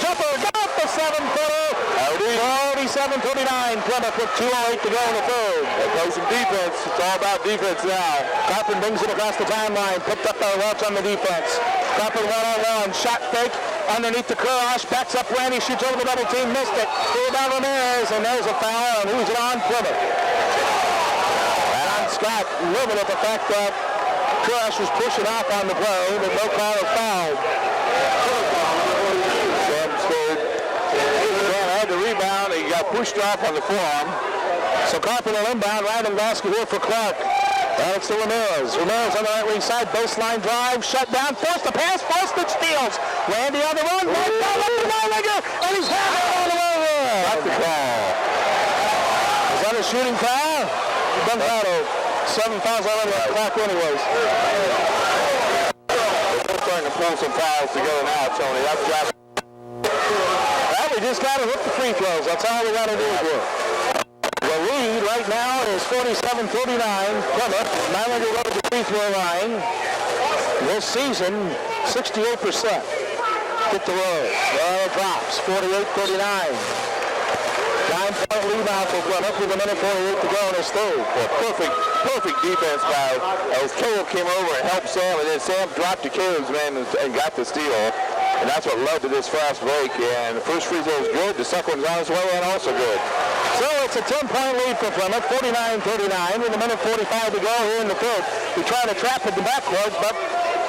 jumper, got the 7-footer. 47-39, Plymouth with 2:08 to go in the third. They play some defense. It's all about defense now. Carpenter brings it across the timeline, picked up by Welch on the defense. Carpenter one-on-one, shot fake underneath the cross, backs up Randy, shoots over the double team, missed it. Rebound Ramirez, and there's a foul, and who's it on? Plymouth. John Scott livid at the fact that Crush was pushing off on the play, but no call of foul. Sam scored. Sam had the rebound. He got pushed off on the forearm. So Carpenter inbound, right in basket here for Clark. Alex to Ramirez. Ramirez on the right wing side, baseline drive, shut down, forced the pass, forced it, steals. Randy on the run, right down up the Nilanger, and he's having it all the way there. Got the call. Is that a shooting foul? Bunkado. 7 fouls already on the clock anyways. They're starting to pull some fouls together now, Tony. That's driving. Well, we just got to hit the free throws. That's all we got to do here. The lead right now is 47-39. Plymouth, Nilanger goes to the free throw line. This season, 68%. Hit the road. Well, it drops. 48-39. 9-point lead now for Plymouth with a minute 48 to go in his third. Perfect defense by as Caleb came over and helped Sam, and then Sam dropped to Caleb's man and got the steal. And that's what led to this fast break. And the first free throw was good. The second one's on its way and also good. So it's a 10-point lead for Plymouth, 49-39, with a minute 45 to go here in the third. We try to trap it in the backcourt, but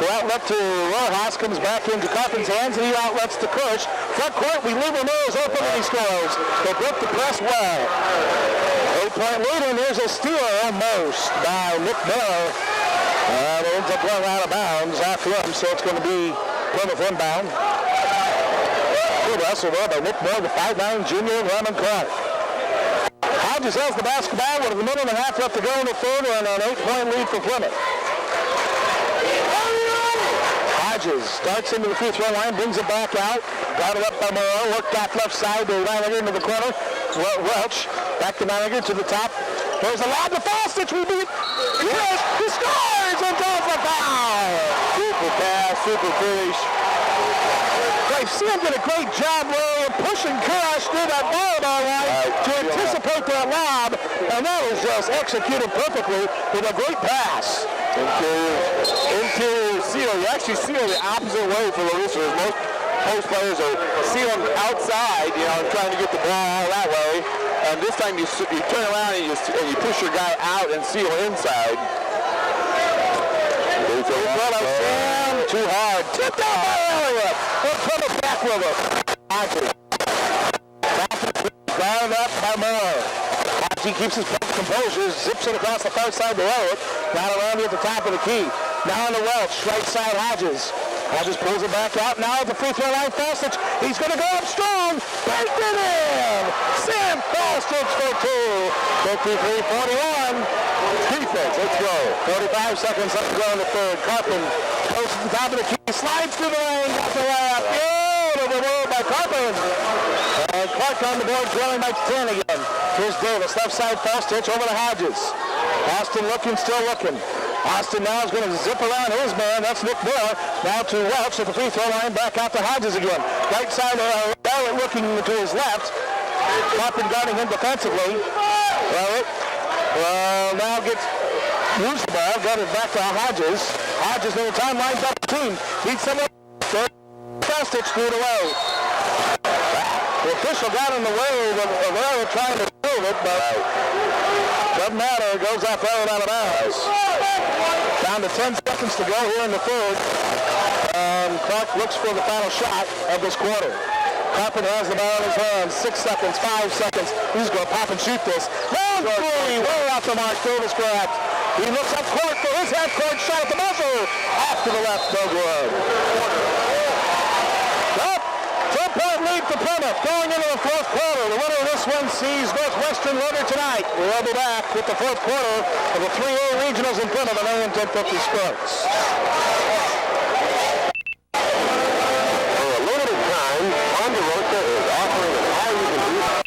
the outlet to Rojas comes back into Coffin's hands, and he outlets to Kirsch. Front court, we leave Ramirez open and he scores. They broke the press well. 8-point lead, and there's a steal almost by Nick Miller. It ends up going out of bounds after him, so it's going to be Plymouth inbound. Good wrestle there by Nick Miller, the 5'9" junior, and Hammond Clark. Hodges has the basketball with a minute and a half left to go in the third, and an 8-point lead for Plymouth. Hodges starts into the free throw line, brings it back out, got it up by Morrow, worked off left side to Nilanger into the corner. Welch back to Nilanger to the top. There's a lob to Fastich. We beat. Yes, he scores and goes the foul. Super pass, super finish. Sam did a great job, Ray, of pushing Crush through that volleyball line to anticipate that lob, and that was just executed perfectly with a great pass. Interior seal. You actually seal the opposite way for the listeners. Most players are sealing outside, trying to get the ball out that way. And this time you turn around and you push your guy out and seal inside. Sam, too hard. Tipped out by Elliott. We'll put it back with it. Hodges. Ground up by Moore. Hodges keeps his composure, zips it across the far side to Elliott. Now around at the top of the key. Now on the Welch, right side Hodges. Hodges pulls it back out. Now at the free throw line, Fastich. He's going to go up strong. Banked it in. Sam Fastich for two. 53-41. Defense, let's go. 45 seconds left to go in the third. Carpin goes to the top of the key. Slides through the lane. Got the layup. Beautiful move by Carpin. And Clark on the board, trailing by 10 again. Here's Davis, left side false stitch over to Hodges. Austin looking, still looking. Austin now is going to zip around his man. That's Nick Moore. Now to Welch at the free throw line. Back out to Hodges again. Right side, Barrett looking to his left. Coppin guarding him defensively. Well, now gets moves the ball. Got it back to Hodges. Hodges in the timeline, double team. Beats someone. Stitch threw it away. The official got in the way of Barrett trying to move it, but doesn't matter. It goes off Barrett out of bounds. Down to 10 seconds to go here in the third. Clark looks for the final shot of this quarter. Coppin has the ball in his hands. 6 seconds, 5 seconds. He's going to pop and shoot this. Long three, way off the mark. Davis grabs. He looks up court for his half-court shot at the buzzer. Off to the left, no good. Four-point lead for Plymouth going into the fourth quarter. The winner of this one sees Northwestern later tonight. We'll be back with the fourth quarter of the 3A Regionals in Plymouth on AM 1050 Sports. For a limited time, Ponderosa is offering an all-you-can-eat.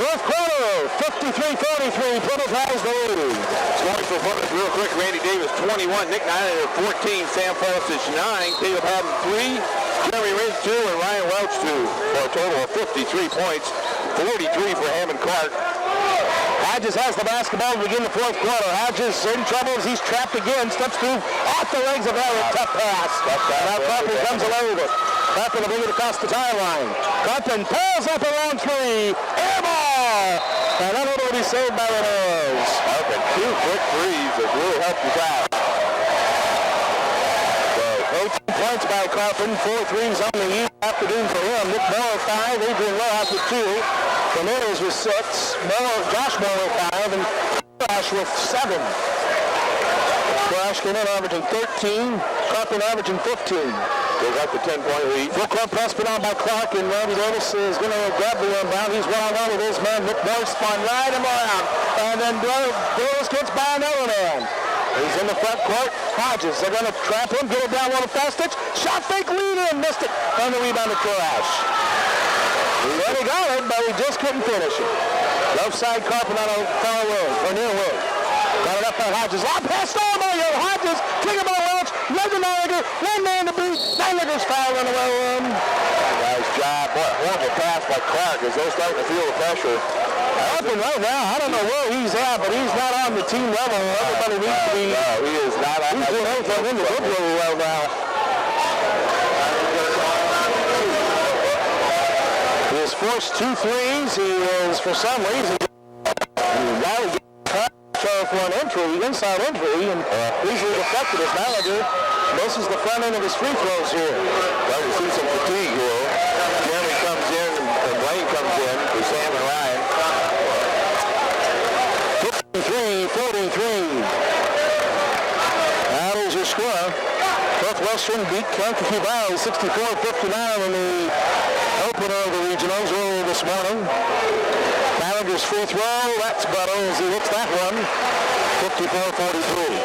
Fourth quarter, 53-43. Plymouth has the lead. Scoring for Plymouth real quick. Randy Davis 21, Nick Nylander 14, Sam Falstich 9, Caleb Hammond 3, Jeremy Riz 2, and Ryan Welch 2 for a total of 53 points, 43 for Hammond Clark. Hodges has the basketball to begin the fourth quarter. Hodges in trouble as he's trapped again. Steps through off the legs of Elliott. Tough pass. Now Carpenter comes away with it. Carpenter will bring it across the timeline. Carpenter pulls up around three. Air ball! And unable to be saved by the Bears. Okay, 2 quick threes that really helped us out. 18 points by Carpenter. 4 threes on the afternoon for him. Nick Moore 5. Adrian Rojas with 2. Ramirez with 6. Josh Moore with 5. And Crash with 7. Crash came in averaging 13. Carpenter averaging 15. They got the 10-point lead. Full court press put on by Clark, and Randy Davis is going to grab the inbound. He's one-on-one with his man. Nick Moore spun right him around. And then Davis gets by another man. He's in the front court. Hodges, they're going to trap him, get it down on a fast stitch. Shot fake, lead in, missed it. On the rebound to Crash. He already got it, but he just couldn't finish it. Left side Carpenter on a far wing, or near wing. Got it up by Hodges. Lob pass, Mario Hodges. Kick him on Welch. Nylander. One man to beat. Nylander's foul in the way room. Nice job. Boy, horrible pass by Clark as they're starting to feel the pressure. Carpenter right now, I don't know where he's at, but he's not on the team level. Everybody needs to be. No, he is not on he's doing everything individually well now. He has forced 2 threes. He is, for some reason, rallied for an entry, inside entry, and easily deflected his manager. This is the front end of his free throws here. Well, we see some fatigue here. Jeremy comes in, and Blaine comes in for Sam and Ryan. 53-43. That is your score. Northwestern beat Kankakee Valley 64-59 in the opener of the regionals earlier this morning. Ballinger's free throw, that's better as he hits that one. 54-43.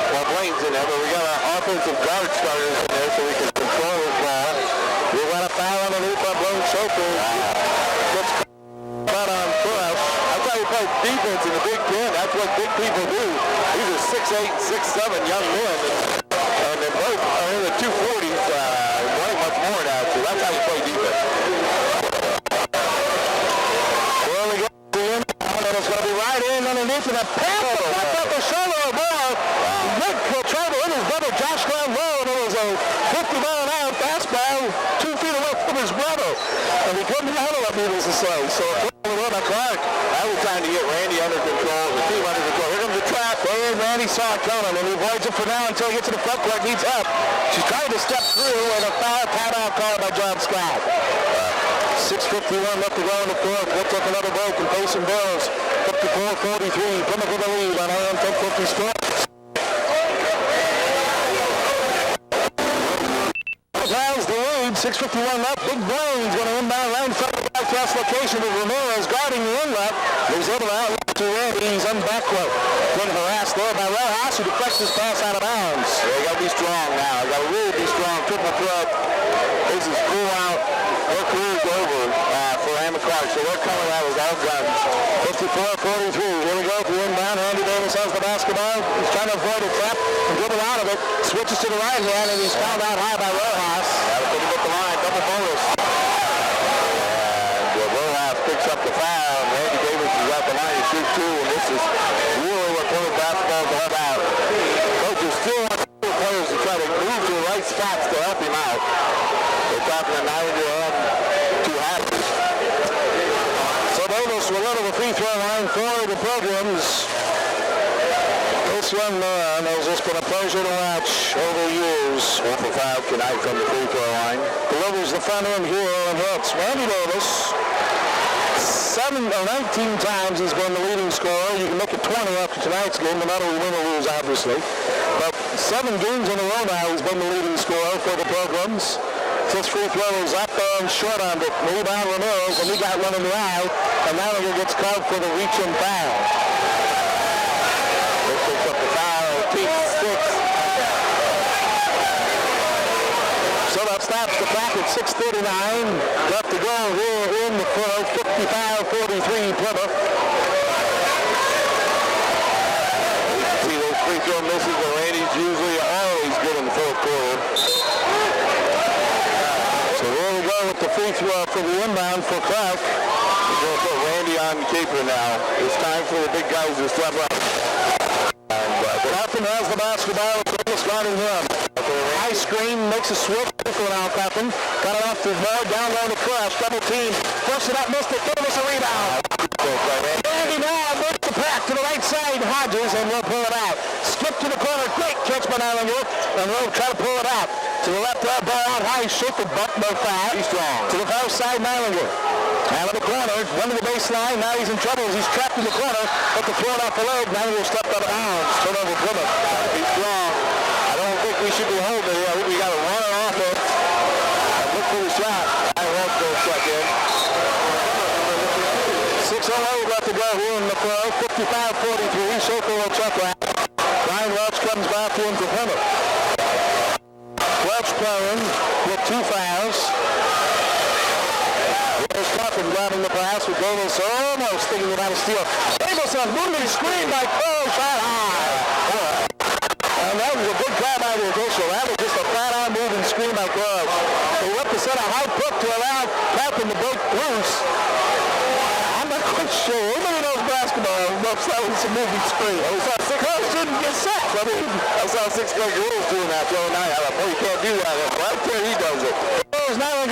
Well, Blaine's in there, but we got our offensive guard starters in there so we can control his ball. We want a foul underneath by Blaine Soper. Gets caught on Crush. That's how you play defense in the Big Ten. That's what big people do. These are 6'8", 6'7" young men, and they both are in the 240s, playing much more now, so that's how you play defense. Well, we get the inbound, and it's going to be right in underneath, and a pass up the shoulder of Moore. Nick will try to hit his brother Josh down low, and it was a 50-mile-an-hour fastball 2 feet away from his brother. And he couldn't handle it, needless to say. So by Clark. I was trying to get Randy under control, the team under control. Here comes the trap. And Randy saw it coming, and he avoids it for now until he gets to the front court, needs help. She's trying to step through, and a foul timeout called by John Scott. 6:51 left to go in the fourth. We'll take another break and pay some bills. 54-43. Plymouth with the lead on AM 1050 Sports. Has the lead. 6:51 left. Big Blaine's going to inbound right in front of the back-cross location with Ramirez guarding the inlet. He's able to outlet to Randy. He's on back row. Getting harassed there by Rojas, who deflects his pass out of bounds. They got to be strong now. They got to really be strong. Triple threat. This is full out. Their career's over. Clark, so they're coming out with all guns. 54-43. Here we go for the inbound. Andy Davis has the basketball. He's trying to avoid a trap and dribble out of it. Switches to the right hand, and he's fouled out high by Rojas. That'll put him at the line. Double bonus. And Rojas picks up the foul. Andy Davis is at the line to shoot two, and this is really what Plymouth basketball is all about. Coaches still want the players to try to move to the right spots to help him out. They're talking to 9 to 2 halves. So Davis will go to the free throw line for the Pilgrims. This young man has just been a pleasure to watch over the years. One for foul tonight from the free throw line. Delivers the front end here and hits. Randy Davis, 19 times he's been the leading scorer. You can make it 20 after tonight's game, no matter who win or lose, obviously. But 7 games in a row now he's been the leading scorer for the Pilgrims. This free throw is up and short on it. Rebound Ramirez, and he got one in the eye, and now he gets called for the reach and foul. They picks up the foul, keeps 6. So that stops the clock at 6:39. Left to go here in the fourth. 55-43 Plymouth. You can see those free throw misses, but Randy's usually always good in the fourth quarter. So here we go with the free throw for the inbound for Clark. We're going to put Randy on the keeper now. It's time for the big guys to step up. Coffin has the basketball. Davis guarding him. High screen, makes a switch for now, Coffin. Got it off the board, down low to Crush. Double team. Flushed it up, missed it. Davis a rebound. Randy now makes the pack to the right side. Hodges, and we'll pull it out. Skip to the corner. Great catch by Nylander. And we'll try to pull it out. To the left, ball out high. Shake the butt, no foul. He's strong. To the far side, Nylander. Out of the corner, one to the baseline. Now he's in trouble. He's trapped in the corner. But the throw it off the leg. Nylander stepped out of bounds. Turnover Plymouth. He's strong. I don't think we should be holding it. I think we got to run it off it. Look for the shot. I won't go check in. 6:08 left to go here in the fourth. 55-43. Shaker will check that. Brian Welch comes back in for Plymouth. Welch playing with 2 fouls. Here's Coffin grabbing the pass with Davis almost thinking about a steal. Davis on moving screen by Cole, shot high. And that was a good grab by the official. That was just a flat-on moving screen by Cole. They went to set a high put to allow Coffin to break loose. I'm not quite sure. Everybody knows basketball. That was a moving screen. I saw Cole didn't get set. I saw 6 great girls doing that the other night. I thought, boy, you can't do that. Right there, he does it. There's now a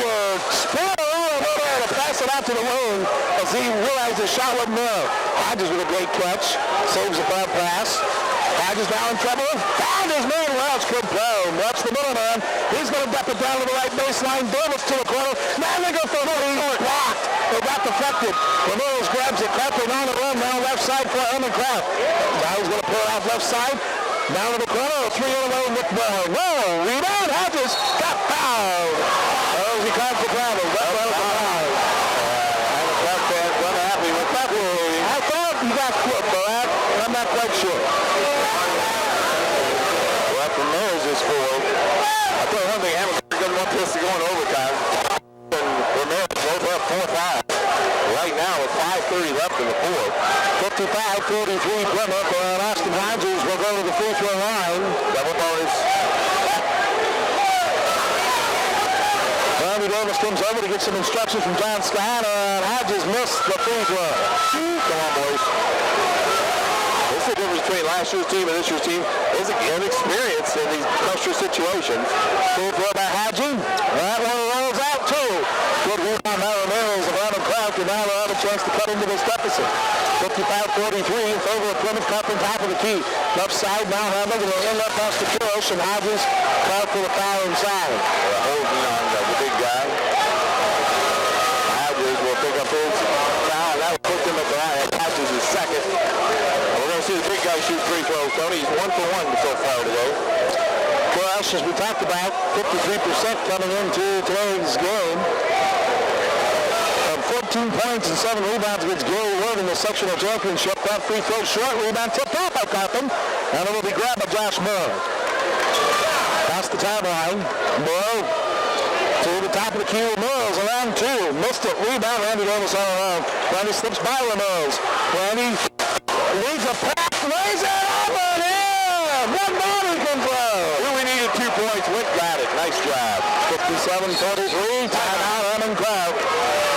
spin around over there to pass it out to the wing as he realized the shot wasn't there. Hodges with a great catch. Saves a bad pass. Hodges now in trouble. Found his man. Welch could play. Watch the middle man. He's going to dump it down to the right baseline. Davis to the corner. Nylander for the lead. Blocked. It got deflected. Ramirez grabs it. Crawford on the run. Now left side for Hammond Craft. Now he's going to pull it out left side. Down to the corner. 3 in a row with Ball. No. Rebound. Hodges got fouled. Oh, he caught the problem. I thought he got clipped, but I'm not quite sure. Well, for Mills is full. I thought one thing, Hammond doesn't want this to go in overtime. And Ramirez both have 4 fouls. Right now with 5:30 left in the fourth. 55-43 Plymouth, and Austin Hodges will go to the free throw line. Double bonus. Randy Davis comes over to get some instructions from John Scott, and Hodges missed the free throw. Come on, boys. This is the difference between last year's team and this year's team. Is inexperience in these pressure situations. Free throw by Hodges. That one rolls out, too. Good rebound by Ramirez of Hammond Craft, and now they'll have a chance to cut into this deficit. 55-43 in favor of Plymouth. Cup on top of the key. Left side now Hammond, and they'll end up past the Kirosh, and Hodges called for the foul inside. Holding on the big guy. Hodges will pick up his foul. That will put them at the line. Hodges is second. We're going to see the big guy shoot free throws. Tony, he's 1 for 1 so far today. Crush, as we talked about, 53% coming into today's game. 14 points and 7 rebounds against Gary Wood in the sectional championship. That free throw short rebound tipped off by Coffin, and it will be grabbed by Josh Moore. Past the timeline. Moore to the top of the key. Moore Mills around two. Missed it. Rebound. Randy Davis all around. Randy slips by Mills. Randy leads a pass. Lays it over him. One ball he can throw. Really needed 2 points. Witt got it. Nice job. 57-43. Timeout. Hammond crowd.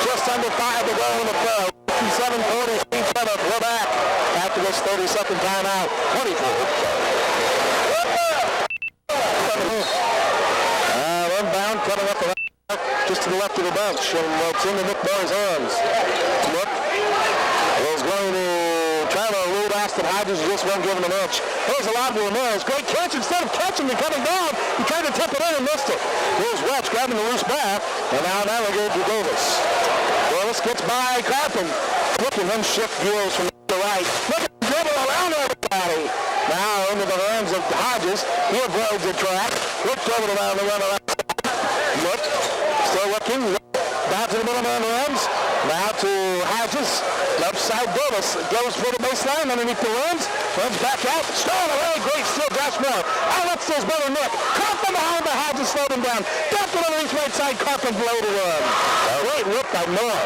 Just under 5 to go in the third. 57-43. Plymouth. We're back after this 30-second timeout. 24. Inbound coming up around just to the left of the bench, and it's into Nick Moore's hands. Nick was going to try to elude Austin Hodges, just won't give him an inch. There's a lot more Moore's. Great catch. Instead of catching and coming down, he tried to tip it in and missed it. Here's Welch grabbing the loose back, and now navigated to Davis. Davis gets by Carpin. Look at him shift gears from left to right. Look at him dribble around everybody. Now into the hands of Hodges. He avoids the track. Looks over around the run around. Look, still looking. Down to the middle man runs. Now to Hodges. Left side Davis. Goes for the baseline underneath the rims. Runs back out. Stolen away. Great steal. Josh Moore. Out left his brother Nick. Carpin behind the Hodges slowed him down. Dumped it underneath right side. Carpin below the run. Great look by Moore.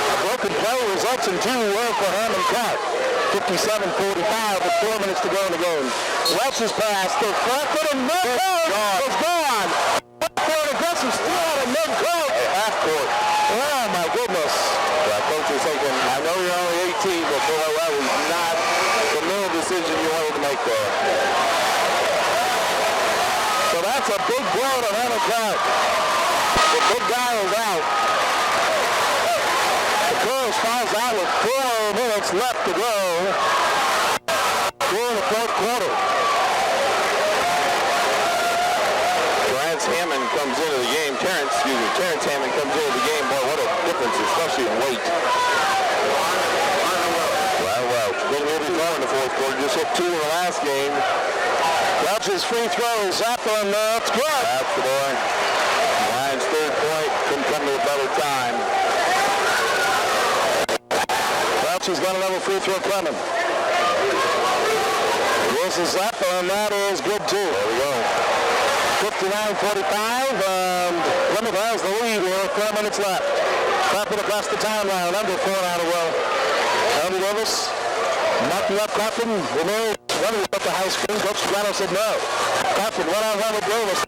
A broken play results in 2 for Hammond Clark. 57-45 with 4 minutes to go in the game. Welch's pass to Franklin and Moore was gone. For an aggressive steal out of mid-court. Half court. Oh, my goodness. Coach is thinking, I know you're only 18, but boy, that was not the middle decision you wanted to make there. So that's a big blow to Hammond Clark. The big guy is out. The Courage falls out with 4 minutes left to go. We're in the fourth quarter. Hammond comes into the game. Terrence Hammond comes into the game. Boy, what a difference, especially in weight. Well, didn't really go in the fourth quarter. Just hit 2 in the last game. Welch's free throw is up, and it's good. That's the boy. Lions' third point. Couldn't come to a better time. Welch's got another free throw coming. This is up, and that is good, too. There we go. 59-45, and Plymouth has the lead with 4 minutes left. Carpin across the timeline, under 4 out of row. Andy Davis, knocking up Carpin. Ramirez running up the high screen. Coach Toronto said no. Carpin one-on-one with Davis.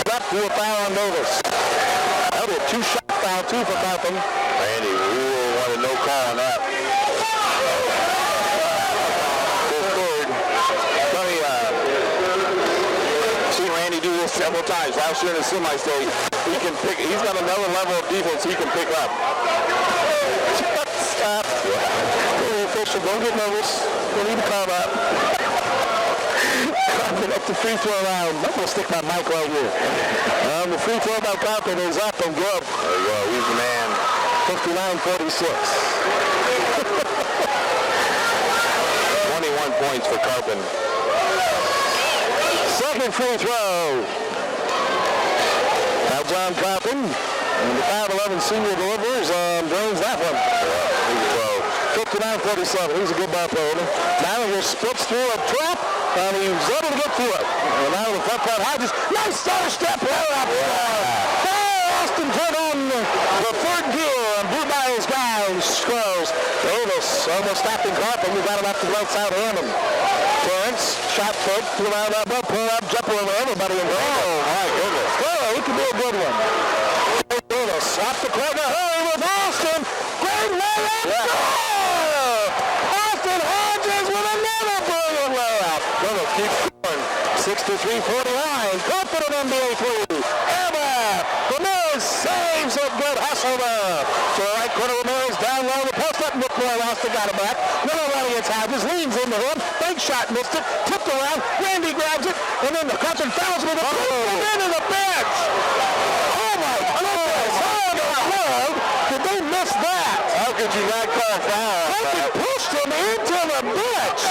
Left to a foul on Davis. That'll be a 2-shot foul, 2 for Carpin. Randy, we will want a no call on that. Randy do this several times. Last year in the semi-state, he's got another level of defense he can pick up. Stop. The official, don't get nervous. We need to calm up. Carpin up the free throw line. I'm going to stick my mic right here. The free throw by Carpin is up and good. There you go. He's the man. 59-46. 21 points for Carpin. Second free throw. Now John Carpin, and the 5'11 senior delivers and drains that one. 59-47. He's a good ball player. Now he splits through a trap, and he's able to get through it. And now the front court Hodges. Nice stutter step right up there. Austin turned on the third gear and blew by his guy and scores. Davis almost stopping Carpin. We got him up to the right side of Hammond. Terrence, shot fake, pull out that ball, pull up, jump over everybody in there. Oh, my goodness. Oh, he could be a good one. Davis, off the corner, hurry with Austin. Great layup. Yeah. Austin Hodges with another brilliant layup. Davis keeps scoring. 63-49. Confident NBA 3. Emma. Ramirez saves a good hustle there. To the right corner, Ramirez down low. The post up. Nick Moore lost it, got it back. Miller running against Hodges. Leans into him. Big shot, missed it. Tipped around. Randy grabs it. And then the Carpin fouls with the into the bench. Oh, my goodness. How in the world did they miss that? How could you not call a foul? Carpin pushed him into the bench.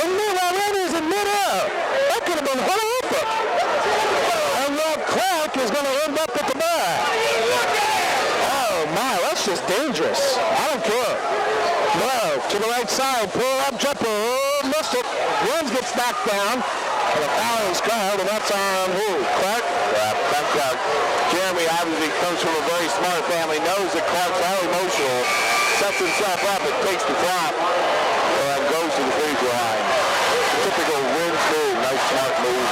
And meanwhile, Randy's in midair. That could have been open. And Rob Clark is going to end up at the bar. Oh, my. That's just dangerous. I don't care. No. To the right side, pull up jumper, missed it. Runs gets knocked down. And a foul is called, and that's on who? Clark? That's Clark. Jeremy obviously comes from a very smart family, knows that Clark's how emotional, sets himself up and takes the flop, and goes to the free throw line. Typical wins move, nice smart move.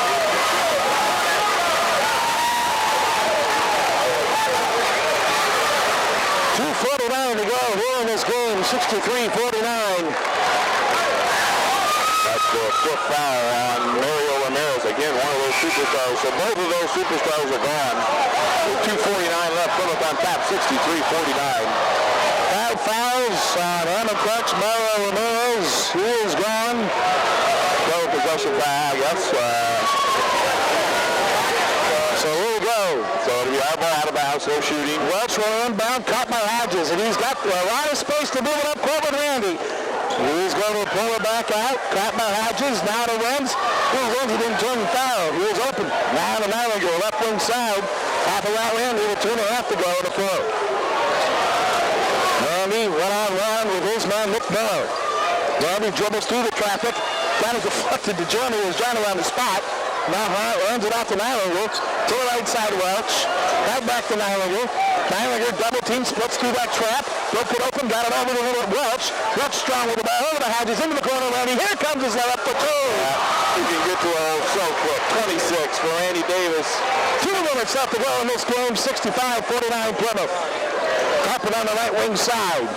.2:49 to go here in this game, 63-49. That's the fifth foul on Mario Ramirez. Again, one of those superstars. So both of those superstars are gone. With 2:49 left, Plymouth on top, 63-49. 5 fouls on Hammond Clark's Mario Ramirez. He is gone. No possession foul, I guess. So here we go. So it'll be our ball out of bounds, no shooting. Welch will inbound, caught by Hodges, and he's got a lot of space to move it up court with Randy. He's going to pull it back out. Caught by Hodges. Now to Renz. He didn't turn the foul. He was open. Now to Malinger, left wing side. Half around Randy with 2.5 to go on the floor. Randy one-on-one with his man, Nick Miller. Randy dribbles through the traffic. Kind of deflected to Johnny, who was trying around the spot. Now runs it out to Nylander. To the right side, Welch. Right back to Nylander. Nylander double team, splits through that trap. Broke it open, got it over to Welch. Welch strong with the ball over to Hodges, into the corner, Randy. Here comes his layup for 2. You can get to a so quick. 26 for Randy Davis. 2 minutes left to go in this game. 65-49 Plymouth. Carpet on the right wing side.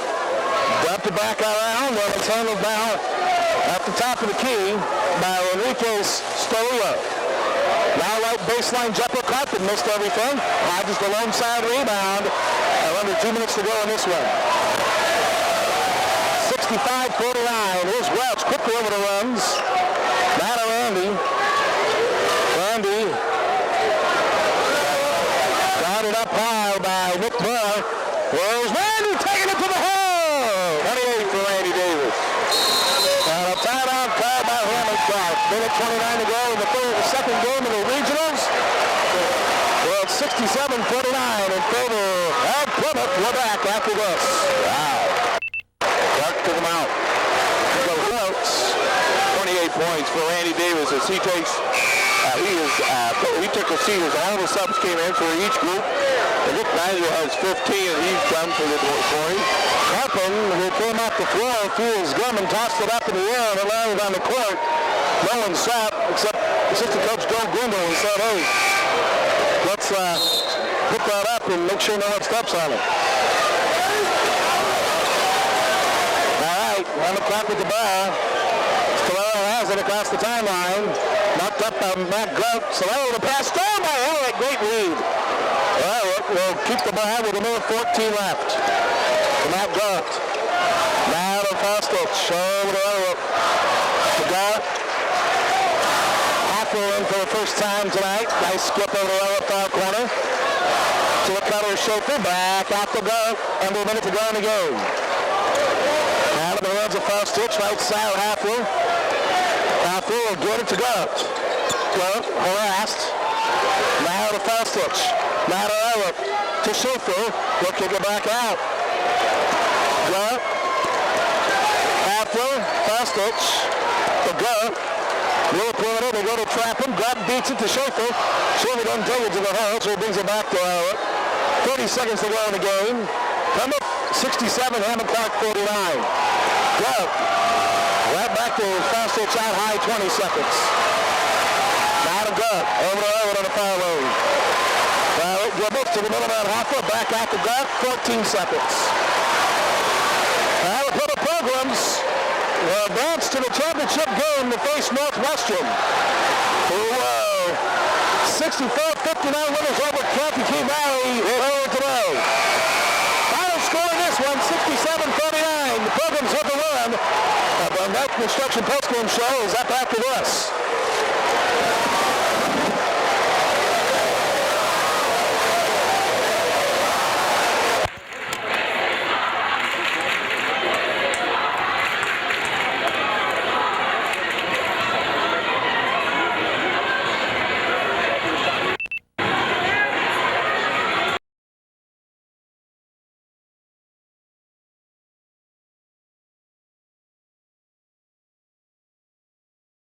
Dumped it back around, and it's handled now at the top of the key by Enriquez Storia. Now right baseline jumper, Carpet missed everything. Hodges the lone side rebound. And under 2 minutes to go in this one. 65-49. Here's Welch quickly over the runs. Now to Randy. Randy got it up high by Nick Miller. Where's Randy taking it to the hole? 28 for Randy Davis. And a timeout called by Hammond Clark. Minute 29 to go in the second game of the regionals. Well, 67-49 in favor of Plymouth. We're back after this. Wow. Clark took him out. He goes Welch. 28 points for Randy Davis as he takes, he took a seat as all the subs came in for each group. And Nick Nigel has 15 and he's done for the 40. Carpin, who came off the floor, threw his gum and tossed it up in the air and it landed on the court. No one saw it except assistant coach Joe Grundle and said, hey, let's put that up and make sure no one steps on it. All right, 1 o'clock with the ball. Solero has it across the timeline. Knocked up by Matt Grunt. Solero to pass. Stolen by Elliott. Great lead. Elliott will keep the ball with a minute 14 left. To Matt Grunt. Now to Fostich. Over to Elliott. To Grunt. Halfway in for the first time tonight. Nice skip over to Elliott far corner. To the cutter, Schaefer. Back out the Grunt. Under a minute to go in the game. Now to the runs of Fostich. Right side, Halfway. Halfway will get it to Grunt. Grunt harassed. Now to Fostich. Now to Elliott. To Schaefer. Will kick it back out. Grunt. Halfway. Fostich. To Grunt. Little corner. They go to trap him. Grunt beats it to Schaefer. Schaefer doesn't take it to the hole, so he brings it back to Elliott. 30 seconds to go in the game. Plymouth 67, Hammond Clark 49. Grunt. Right back to Fostich out high, 20 seconds. Now to Grunt. Over to Elliott on the foul line. Dribbles to the middle of Hoffa. Back out to Grunt. 14 seconds. Now the Plymouth Pilgrims will advance to the championship game to face Northwestern, who 64-59 winners over Kankakee Valley earlier today. Final score in this one, 67-49. The Pilgrims with the run. The Night Construction postgame show is up after this.